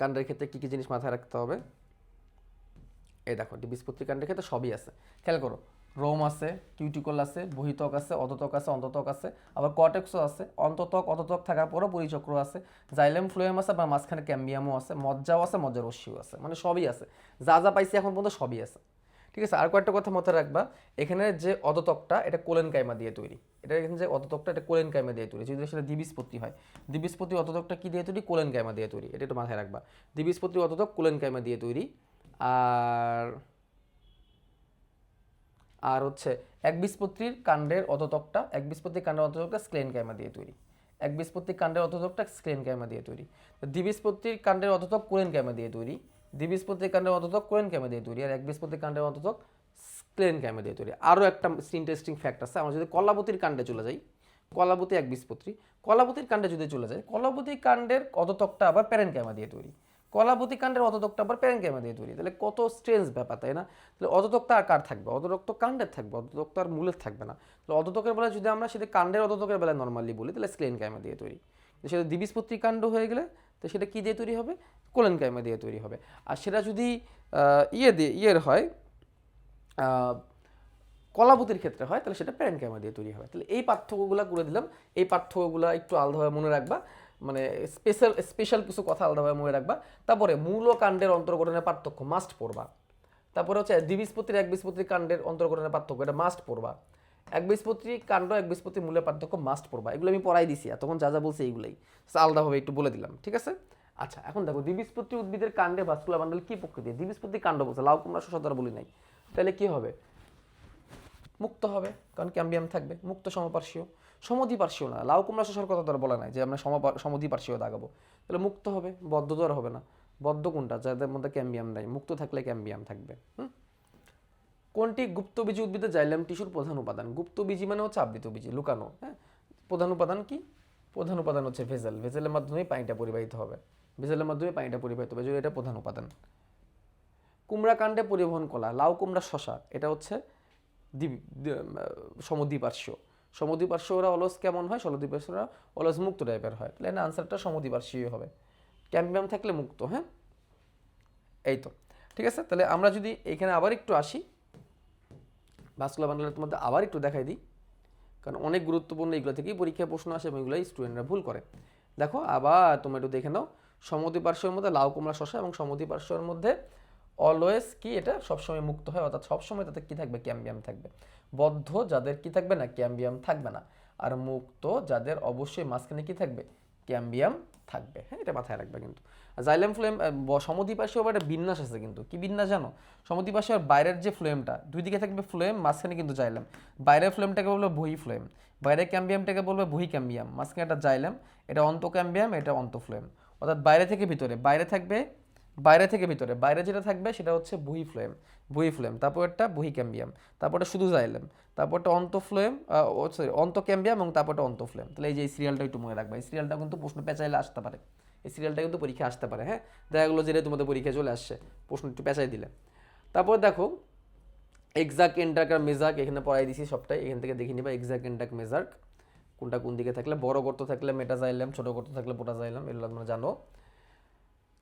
[SPEAKER 1] কাণ্ডের ক্ষেত্রে কী কী জিনিস মাথায় রাখতে হবে। এই দেখো দ্বিবীজপত্রী কাণ্ডের ক্ষেত্রে সবই আছে, খেয়াল করো। রোম আছে, কিউটিকল আছে, বহিত্বক আছে, অধতক আছে, অন্ততক আছে, আবার কর্টেক্সও আছে। অন্ততক অধতক থাকার পরও পরিচক্র আছে, জাইলেম ফ্লোয়েম আছে, বা মাঝখানে ক্যাম্বিয়ামও আছে, মজ্জাও আছে, মজ্জার রশ্মিও আছে, মানে সবই আছে, যা যা পাইছি এখন পর্যন্ত সবই আছে। ঠিক আছে, আর কয়েকটা কথা মাথায় রাখবা। এখানে যে অধতকটা এটা কোলেন কাইমা দিয়ে তৈরি, এটা এখানে যে অধতকটা এটা কোলেন কাইমা দিয়ে তৈরি, যদি সেটা দ্বিবীজপত্রী হয়। দ্বিবীজপত্রী অধতকটা কি দিয়ে তৈরি? কোলেন কাইমা দিয়ে তৈরি, এটা একটু মাথায় রাখবা। দ্বিবীজপত্রী অধতক কোলেন কাইমা দিয়ে তৈরি। আর আর হচ্ছে একবীজপত্রীর কাণ্ডের অধতকটা, একবীজপত্রীর কাণ্ডের অধতকটা স্ক্লেন কাইমা দিয়ে তৈরি, একবীজপত্রীর কাণ্ডের অধতকটা স্ক্লেন কাইমা দিয়ে তৈরি। দ্বিবীজপত্রীর কাণ্ডের অধতক কোলেন কাইমা দিয়ে তৈরি, দ্বিবীজপত্রীর কাণ্ডের অধতক কোলেন কাইমা দিয়ে তৈরি, আর একবীজপত্রীর কাণ্ডের অধতক স্ক্লেন কাইমা দিয়ে তৈরি। আরও একটা ইন্টারেস্টিং ফ্যাক্ট আছে, আমরা যদি কলাবতীর কাণ্ডে চলে যাই, কলাবতী একবীজপত্রী, কলাবতীর কাণ্ডে যদি চলে যায়, কলাবতী কাণ্ডের অধতকটা আবার প্যারেনকাইমা দিয়ে তৈরি, কলাবতী কাণ্ডের অধতকটা আবার প্যারেনকাইমা দিয়ে তৈরি। তাহলে কত স্ট্রেঞ্জ ব্যাপার, তাই না? তাহলে অধতকটা আর কার থাকবে? অধতক তো কাণ্ডের থাকবে, অধতক তো আর মূলের থাকবে না। তাহলে অধতকের বেলায় যদি আমরা সেটা কাণ্ডের অধতকের বেলায় নর্মালি বলি, তাহলে স্ক্লেন কাইমা দিয়ে তৈরি। সেটা দ্বিবীজপত্রী কাণ্ড হয়ে গেলে তো সেটা কী দিয়ে তৈরি হবে? কোলেন কাইমা দিয়ে তৈরি হবে। আর সেটা যদি ইয়ের হয়, কলাবতীর ক্ষেত্রে হয়, তাহলে সেটা প্যারেনকাইমা দিয়ে তৈরি হয়। তাহলে এই পার্থক্যগুলো করে দিলাম, এই পার্থক্যগুলো একটু আলাদাভাবে মনে রাখবা, মানে স্পেশাল কিছু কথা আলাদাভাবে মনে রাখবা। তারপরে মূল ও কাণ্ডের অন্তর্গঠনের পার্থক্য মাস্ট পড়বা। তারপরে হচ্ছে দ্বিবীজপত্রীর একবীজপত্রী কাণ্ডের অন্তর্গঠনের পার্থক্য, এটা মাস্ট পড়বা। একবীজপত্রী কাণ্ড একবীজপত্রী মূলের পার্থক্য মাস্ট পড়বা। এগুলো আমি পড়াই দিছি, তখন যা যা বলছি এইগুলোই আলাদাভাবে একটু বলে দিলাম, ঠিক আছে? আচ্ছা, এখন দেখো দ্বিবীজপত্রী উদ্ভিদের কাণ্ডে ভাস্কুলার বান্ডল কি প্রকৃতি? দ্বিবীজপত্রী কাণ্ড বলছে, লাউ কুমড়া শশা দ্বারা বলি নাই। তাহলে কি হবে? মুক্ত হবে, কারণ ক্যাম্বিয়াম থাকবে। মুক্ত সমপার্শ্বীয়, সমদ্বিপার্শ্বীয় না। লাউ কুমড়া শশার কথা তো আর বলা নাই যে আমরা সমদ্বিপার্শ্বীয় দাগাবো। তাহলে মুক্ত হবে, বদ্ধ তো আর হবে না। বদ্ধ কোনটা? যাদের মধ্যে ক্যাম্বিয়াম নাই। মুক্ত থাকলে ক্যাম্বিয়াম থাকবে। কোনটি গুপ্তবীজী উদ্ভিদের জাইলাম টিস্যুর প্রধান উপাদান? গুপ্তবীজী মানে হচ্ছে আবৃতবীজী, লুকানো। হ্যাঁ, প্রধান উপাদান কি? প্রধান উপাদান হচ্ছে ভেজেল। ভেজেলের মাধ্যমে পানিটা পরিবাহিত হবে, ভেজেলের মাধ্যমে পানিটা পরিবাহিত হবে, যদি এটা প্রধান উপাদান। কুমড়া কাণ্ডে পরিবহন কলা, লাউ কুমড়া শশা, এটা হচ্ছে সমদ্বিপার্শ্বীয়। সমদ্বিপার্শ্বীয়রা অলস কেমন হয়? সমদ্বিপার্শ্বীয়রা অলস মুক্ত টাইপের হয়। তাহলে না, আনসারটা সমদ্বিপার্শ্বীয় হবে। ক্যাম্বিয়াম থাকলে মুক্ত। হ্যাঁ, এই তো ঠিক আছে। তাহলে আমরা যদি এখানে আবার একটু আসি, ভাস্কুলার বান্ডলের মধ্যে আবার একটু দেখাই দিই, কারণ অনেক গুরুত্বপূর্ণ, এগুলো থেকেই পরীক্ষায় প্রশ্ন আসে এবং এগুলোই স্টুডেন্টরা ভুল করে। দেখো আবার তোমরা একটু দেখে নাও, সমদ্বিপার্শ্বীর মধ্যে লাউ কুমড়া শশা এবং সমদ্বিপার্শ্বীর মধ্যে অলওয়েজ কি, এটা সবসময় মুক্ত হয়, অর্থাৎ সবসময় তাতে কি থাকবে? ক্যাম্বিয়াম থাকবে। বদ্ধ যাদের কি থাকবে না? ক্যাম্বিয়াম থাকবে না। আর মুক্ত যাদের অবশ্যই মাঝখানে কি থাকবে? ক্যাম্বিয়াম থাকবে। হ্যাঁ, এটা মাথায় রাখবে কিন্তু। জাইলেম ফ্লোয়েম সমদ্বিপার্শ্বীয় আবার একটা বিন্যাস আছে কিন্তু। কি বিন্যাস জানো? সমদ্বিপার্শ্বীয় বাইরের যে ফ্লোয়েমটা, দুই দিকে থাকবে ফ্লোয়েম, মাঝখানে কিন্তু জাইলেম। বাইরের ফ্লোয়েমটাকে বলবে বহি ফ্লোয়েম, বাইরের ক্যাম্বিয়ামটাকে বলবে বহি ক্যাম্বিয়াম, মাঝখানে একটা জাইলেম, এটা অন্ত ক্যাম্বিয়াম, এটা অন্ত ফ্লোয়েম। অর্থাৎ বাইরে থেকে ভিতরে, বাইরে থাকবে, বাইরে থেকে ভিতরে, বাইরে যেটা থাকবে সেটা হচ্ছে বহি ফ্লোয়েম, বহি ফ্লোয়েম, তারপর একটা বহি ক্যাম্বিয়াম, তারপরটা শুধু জাইলেম, তারপরটা অন্ত ফ্লোয়েম, সরি অন্ত ক্যাম্বিয়াম, এবং তারপরটা অন্ত ফ্লোয়েম। তাহলে এই যে এই সিরিয়ালটা একটু মনে রাখবা, এই সিরিয়ালটা কিন্তু প্রশ্ন পেঁচাইলে আসতে পারে, এই সিরিয়ালটা কিন্তু পরীক্ষা আসতে পারে। হ্যাঁ, দেখা গেলো যেটা তোমাদের পরীক্ষায় চলে আসছে, প্রশ্ন একটু পেঁচাই দিলে। তারপর দেখো এক্সাক, এন্ডাক আর মেজাক এখানে পড়াই দিছি সবটাই, এখান থেকে দেখে নিবা এক্সাক, এন্ডাক, মেজাক কোনটা কোন দিকে থাকলে। বড় গর্ত থাকলে মেটাজাইলাম, ছোট গর্ত থাকলে পোটাজাইলাম, এগুলো তোমরা জানো।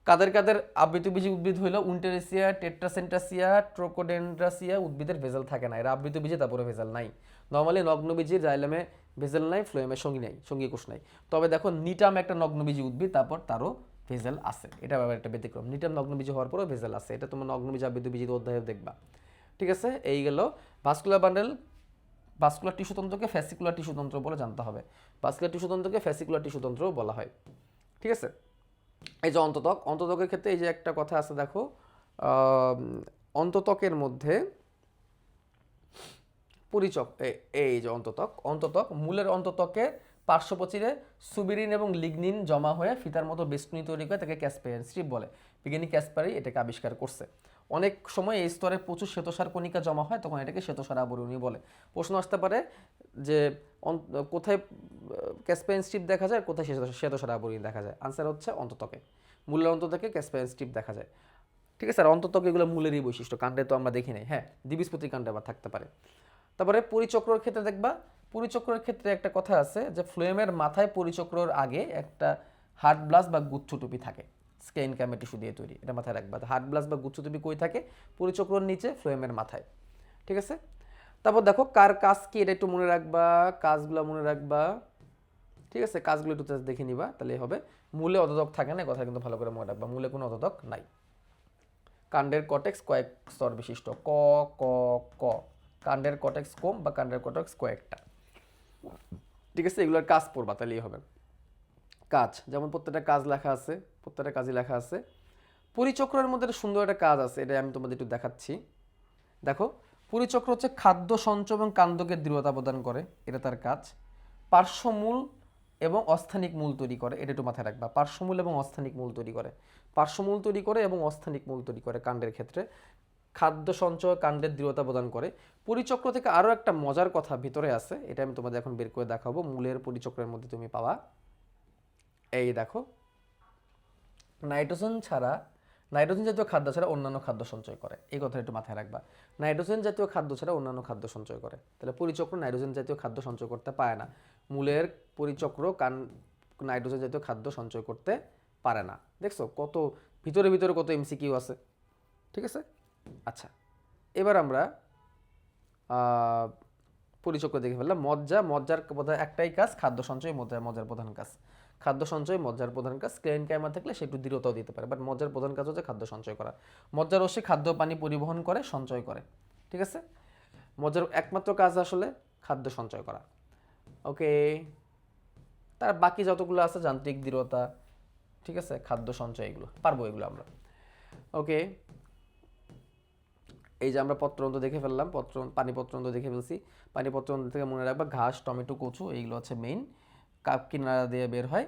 [SPEAKER 1] কাদের কাদের আবৃতবীজী উদ্ভিদ হইল? উইন্টারেসিয়া, টেট্রাসেন্টাসিয়া, ট্রোকোডেন্ড্রাসিয়া উদ্ভিদের ভেজাল থাকে না, এরা আবৃতবীজী, তারপরে ভেজাল নাই। নর্মালি নগ্নবীজির জাইলামে ভেজাল নাই, ফ্লোয়েমের সঙ্গী নাই, সঙ্গী কোষ নাই। তবে দেখো নিটাম একটা নগ্নবীজী উদ্ভিদ, তারপর তারও ভেজাল আছে, এটা আবার একটা ব্যতিক্রম। নিটাম নগ্নবীজী হওয়ার পরেও ভেজাল আছে, এটা তোমার নগ্নবীজ আবৃতবীজির অধ্যায়ে দেখবা। ঠিক আছে, এই গেল ভাস্কুলার বান্ডেল। ভাস্কুলার টিস্যুতন্ত্রকে ফ্যাসিকুলার টিস্যুতন্ত্র বলে জানতে হবে। ভাস্কুলার টিস্যুতন্ত্রকে ফ্যাসিকুলার টিস্যুতন্ত্রও বলা হয়। ঠিক আছে, এই যে অন্তত্বক, অন্তত্বকের ক্ষেত্রে এই যে একটা কথা আছে দেখো, অন্তত্বকের মধ্যে পরিচক, এই যে অন্তত্বক, অন্তত্বক মূলের অন্তত্বকে পার্শ্বপ্রাচীরে সুবিরিন এবং লিগনিন জমা হয়ে ফিতার মতো বেষ্টনী তৈরি করে, তাকে ক্যাসপারিয়ান স্ট্রিপ বলে। বিজ্ঞানী ক্যাসপারি এটাকে আবিষ্কার করছে। অনেক সময় এই স্তরে প্রচুর শ্বেতসার কণিকা জমা হয়, তখন এটাকে শ্বেতসার আবরণী বলে। প্রশ্ন আসতে পারে যে কোথায় ক্যাসপারিয়ান স্ট্রিপ দেখা যায়, কোথায় শ্বেতসার আবরণী দেখা যায়? আনসার হচ্ছে অন্তত্বকে, মূলের অন্তত্বকে ক্যাসপারিয়ান স্ট্রিপ দেখা যায়। ঠিক আছে, আর অন্তত্বক এগুলো মূলেরই বৈশিষ্ট্য, কাণ্ডে তো আমরা দেখি নাই। হ্যাঁ, দ্বিবীজপত্রী কাণ্ডে আবার থাকতে পারে। তারপরে পরিচক্রর ক্ষেত্রে দেখবা পরিচক্রের ক্ষেত্রে একটা কথা আছে যে ফ্লোয়েমের মাথায় পরিচক্রর আগে একটা হার্ট ব্লাস বা গুচ্ছটুপি থাকে, স্কেইন ক্যামে টিস্যু দিয়ে তৈরি, এটা মাথায় রাখবা। হার্ট ব্লাস বা গুচ্ছটুপি কই থাকে? পরিচক্রর নিচে, ফ্লোয়েমের মাথায়। ঠিক আছে, তারপর দেখো কার কাজ কি, এটা একটু মনে রাখবা, কাজগুলো মনে রাখবা। ঠিক আছে, কাজগুলো একটু just দেখে নিবা, তাহলে হবে। মূলে অধোদক থাকে না, কথা কিন্তু ভালো করে মনে রাখবা, মূলে কোনো অধোদক নাই। কাণ্ডের কটেক্স কয়েক স্তর বিশিষ্ট, ক ক ক। কাণ্ডের কটেক্স কম বা কাণ্ডের কটেক্স কয়েকটা। ঠিক আছে, এগুলোর কাজ পড়বা, তাহলেই হবে। কাজ, যেমন প্রত্যেকটা কাজ লেখা আছে, প্রত্যেকটা কাজই লেখা আছে। পরিচক্রের মধ্যে একটা সুন্দর একটা কাজ আছে, এটা আমি তোমাদের একটু দেখাচ্ছি। দেখো, পরিচক্র হচ্ছে খাদ্য সঞ্চয় এবং কাণ্ডকে দৃঢ়তা প্রদান করে, এটা তার কাজ। পার্শ্বমূল এবং অস্থানিক মূল তৈরি করে, এটা একটু মাথায় রাখবা। পার্শ্বমূল এবং অস্থানিক মূল তৈরি করে, পার্শ্বমূল তৈরি করে এবং অস্থানিক মূল তৈরি করে কাণ্ডের ক্ষেত্রে। খাদ্য সঞ্চয়, কাণ্ডের দৃঢ়তা প্রদান করে। পরিচক্র থেকে আরও একটা মজার কথা ভিতরে আছে, এটা আমি তোমাদের এখন বের করে দেখাবো। মূলের পরিচক্রের মধ্যে তুমি পাবা, এই দেখো, নাইট্রোজেন ছাড়া, নাইট্রোজেন জাতীয় খাদ্য ছাড়া অন্যান্য খাদ্য সঞ্চয় করে, এই কথা একটু মাথায় রাখবা। নাইট্রোজেন জাতীয় খাদ্য ছাড়া অন্যান্য খাদ্য সঞ্চয় করে, তাহলে পরিচক্র নাইট্রোজেন জাতীয় খাদ্য সঞ্চয় করতে পারে না। মূলের পরিচক্র নাইট্রোজেন জাতীয় খাদ্য সঞ্চয় করতে পারে না। দেখছো কত ভিতরে ভিতরে কত এমসিকিউ আছে। ঠিক আছে, আচ্ছা, এবার আমরা পরিচক্র দেখে ফেললাম। মজ্জার বোধহয় একটাই কাজ, খাদ্য সঞ্চয়। মজ্জার প্রধান কাজ খাদ্য সঞ্চয়, মজ্জার প্রধান কাজ। স্ক্লেন কাইমা থাকলে সে একটু দৃঢ়তাও দিতে পারে, বাট মজ্জার প্রধান কাজ হচ্ছে খাদ্য সঞ্চয় করা। মজ্জার রশ্মি খাদ্য পানি পরিবহন করে, সঞ্চয় করে। ঠিক আছে, মজ্জার একমাত্র কাজ আসলে খাদ্য সঞ্চয় করা। ওকে, তার বাকি যতগুলো আছে, যান্ত্রিক দৃঢ়তা, ঠিক আছে, খাদ্য সঞ্চয়, এগুলো পারবো, এগুলো আমরা। ওকে, এই যে আমরা পত্ররন্ধ্র দেখে ফেললাম, পানি পত্ররন্ধ্র দেখে ফেলছি। পানি পত্ররন্ধ্র থেকে মনে রাখবা ঘাস, টমেটো, কচু, এইগুলো হচ্ছে মেইন। কাপ কিনারা দিয়ে বের হয়।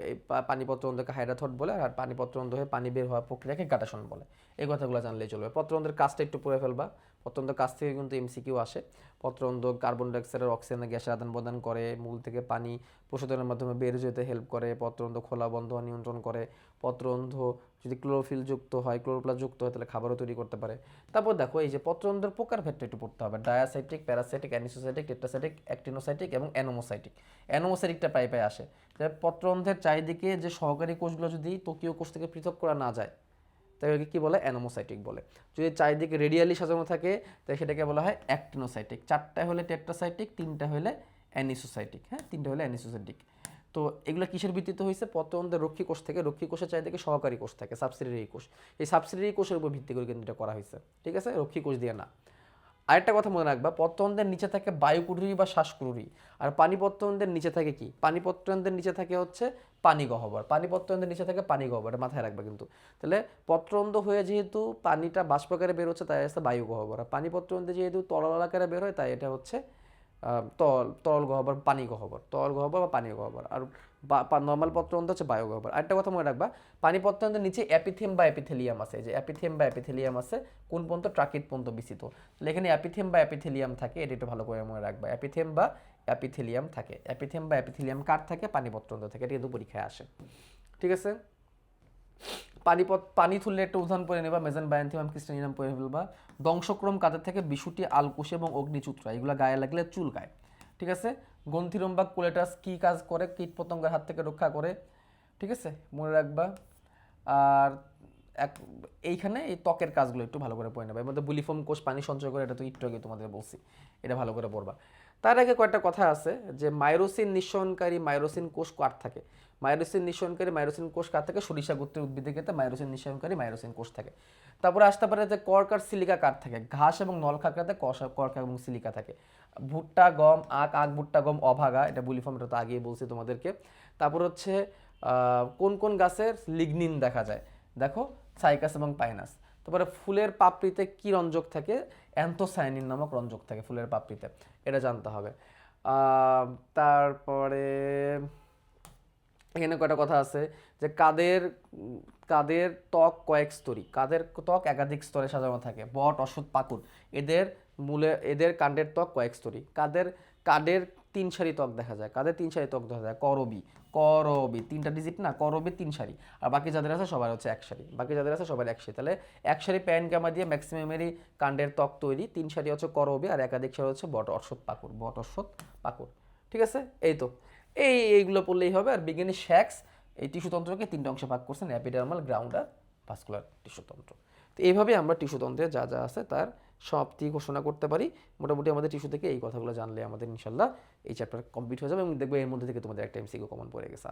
[SPEAKER 1] এই পানি পত্ররন্ধ্রকে হাইড্রাথট বলে, আর পানি পত্ররন্ধ্র হয়ে পানি বের হওয়ার প্রক্রিয়াকে গাটাশন বলে। এই কথাগুলো জানলেই চলবে। পত্ররন্ধ্রের কাজটা একটু পড়ে ফেলবা, পত্ররন্ধ্রের কাছ থেকে কিন্তু এমসিকিউ আসে। পত্ররন্ধ্র কার্বন ডাইঅক্সাইডের অক্সিজেনের গ্যাসের আদান প্রদান করে, মূল থেকে পানি প্রশোধনের মাধ্যমে বের যেতে হেল্প করে, পত্ররন্ধ্র খোলা বন্ধ নিয়ন্ত্রণ করে। পত্ররন্ধ্র যদি ক্লোরোফিল যুক্ত হয়, ক্লোরোপ্লাস্ট যুক্ত হয়, তাহলে খাবারও তৈরি করতে পারে। তারপর দেখো, এই যে পত্ররন্ধ্রের প্রকার ভেদটা একটু পড়তে হবে। ডায়াসাইটিক, প্যারাসাইটিক, অ্যানিসোসাইটিক, টেট্রাসাইটিক, অ্যাক্টিনোসাইটিক এবং অ্যানোমোসাইটিক। অ্যানোমোসাইটিকটা পাই আসে, যে পত্ররন্ধ্রের চারিদিকে যে সহকারী কোষগুলো যদি ত্বকীয় কোষ থেকে পৃথক করা না যায়, তাকে কি বলে? অ্যানোমোসাইটিক বলে। যদি চারিদিকে রেডিয়ালি সাজানো থাকে, তাহলে সেটাকে বলা হয় অ্যাক্টিনোসাইটিক। 4টা হলে টেট্রাসাইটিক, 3টা হলে অ্যানিসোসাইটিক। হ্যাঁ, 3টা হলে অ্যানিসোসাইটিক। তো এগুলো কিসের ভিত্তিতে হয়েছে? পত্ররন্ধ্রের রক্ষী কোষ থেকে। রক্ষী কোষের চারিদিকে সহকারী কোষ থাকে, সাবসিডিয়ারি কোষ। এই সাবসিডিয়ারি কোষের উপর ভিত্তি করে কিন্তু এটা করা হয়েছে। ঠিক আছে, রক্ষী কোষ দিয়ে না। আরেকটা কথা মনে রাখবা, পত্ররন্ধ্রের নিচে থাকে বায়ুকুঠুরি বা শ্বাসকুঠুরি। আর পানি পত্ররন্ধ্রের নিচে থাকে কি? পানি পত্ররন্ধ্রের নিচে থাকে হচ্ছে পানি গহ্বর। পানি পত্ররন্ধ্রের নিচে থাকে পানি গহ্বর, এটা মাথায় রাখবা কিন্তু। তাহলে পত্ররন্ধ্র হয়ে যেহেতু পানিটা বাষ্পাকারে বের হচ্ছে, তাই আসছে বায়ু গহ্বর। আর পানি পত্ররন্ধ্রে যেহেতু তরল আকারে বের হয়, তাই এটা হচ্ছে তরল গহ্বর, পানি গহ্বর, তরল গহ্বর বা পানি গহ্বর। আর নর্মাল পত্ররন্ধ্র হচ্ছে বায়ু গহ্বর। আরেকটা কথা মনে রাখবা, পানি পত্ররন্ধ্রের নিচে অ্যাপিথেম বা অ্যাপিথেলিয়াম আছে। যে অ্যাপিথেম বা অ্যাপিথেলিয়াম আছে কোন পর্যন্ত? ট্রাকিট পর্যন্ত বিস্তৃত। তাহলে এখানে অ্যাপিথেম বা অ্যাপিথেলিয়াম থাকে, এটা একটু ভালো করে মনে রাখবা। অ্যাপিথেম বা অ্যাপিথেলিয়াম থাকে। অ্যাপিথেম বা অ্যাপিথেলিয়াম কার থাকে? পানি পত্ররন্ধ্র থেকে। এটা কিন্তু পরীক্ষায় আসে। ঠিক আছে, পানি তুললে একটা উদাহরণ পড়ে নেবা, মেসেনবায়োন্থিমাম ক্রিস্টালিনাম পড়ে ফেলবা। দংশক্রম কাদের থেকে? বিশুটি, আলকোষ এবং অগ্নিচূত্রা। এগুলো গায়ে লাগলে চুলকায়। ঠিক আছে, গ্রন্থিরম বা কোলেটাস কি কাজ করে? কীটপতঙ্গের হাত থেকে রক্ষা করে। ঠিক আছে, মনে রাখবা। আর এক এইখানে এই ত্বকের কাজগুলো একটু ভালো করে পড়ে নেবা। এর মধ্যে বুলিফর্ম কোষ পানি সঞ্চয় করে, এটা তো একটু আগে তোমাদের বলছি, এটা ভালো করে পড়বা। তার আগে কয়েকটা কথা আছে, যে মাইরোসিন নিঃসরণকারী মাইরোসিন কোষ কার থাকে? মাইরোসিন নিঃসরণকারী মাইরোসিন কোষ কার থাকে? সরিষা গোত্রের উদ্ভিদের ক্ষেত্রে মাইরোসিন নিঃসরণকারী মাইরোসিন কোষ থাকে। তারপরে আসতে পারে যে কর্ক আর সিলিকা কার থাকে? ঘাস এবং নল খাকড়াতে কর্ক এবং সিলিকা থাকে। ভুট্টা, গম, আখ ভুট্টা, গম অভাগা, এটা বুলিফর্ম, এটা তো আগেই বলছি তোমাদেরকে। তারপর হচ্ছে কোন কোন গাছের লিগনিন দেখা যায়? দেখো, সাইকাস এবং পাইনাস। তারপরে ফুলের পাপড়িতে কি রঞ্জক থাকে? অ্যান্থোসায়ানিন নামক রঞ্জক থাকে ফুলের পাপড়িতে, এটা জানতে হবে। তারপরে এখানে কয়টা কথা আছে, যে কাদের ত্বক কয়েক স্তরী? কাদের ত্বক একাধিক স্তরে সাজানো থাকে? বট, অশ্বত্থ, পাকুড়, এদের কাণ্ডের ত্বক কয়েক স্তরী। কাদের তিন সারি ত্বক দেখা যায়। কাদের তিন সারি ত্বক দেখা যায়? করবি, করবি 3টা ডিজিট না, করবি 3 সারি। আর বাকি যাদের আছে সবার হচ্ছে এক সারি, বাকি যাদের আছে সবার এক সারি। তাহলে এক সারি প্যারেনকাইমা দিয়ে ম্যাক্সিমামেরই কাণ্ডের ত্বক তৈরি, 3 সারি হচ্ছে করবি, আর একাধিক সারি হচ্ছে বট অশ্বত্থ পাকুড়, বট অশ্বত্থ পাকুড়। ঠিক আছে, এই তো এইগুলো পড়লেই হবে। আর বিজ্ঞানী শ্যাক্স এই টিস্যুতন্ত্রকে 3টা অংশে ভাগ করছেন, এপিডার্মাল, গ্রাউন্ড আর ভাস্কুলার টিস্যুতন্ত্র। তো এইভাবে আমরা টিস্যুতন্ত্রে যা যা আছে তার সমাপ্তি ঘোষণা করতে পারি। মোটামুটি আমাদের টিস্যু থেকে এই কথাগুলো জানলে আমাদের ইনশাল্লাহ এই চ্যাপ্টার কমপ্লিট হয়ে যাবে, এবং দেখবে এর মধ্যে থেকে তোমাদের একটা এমসিকিউ কমন পড়ে গেছে।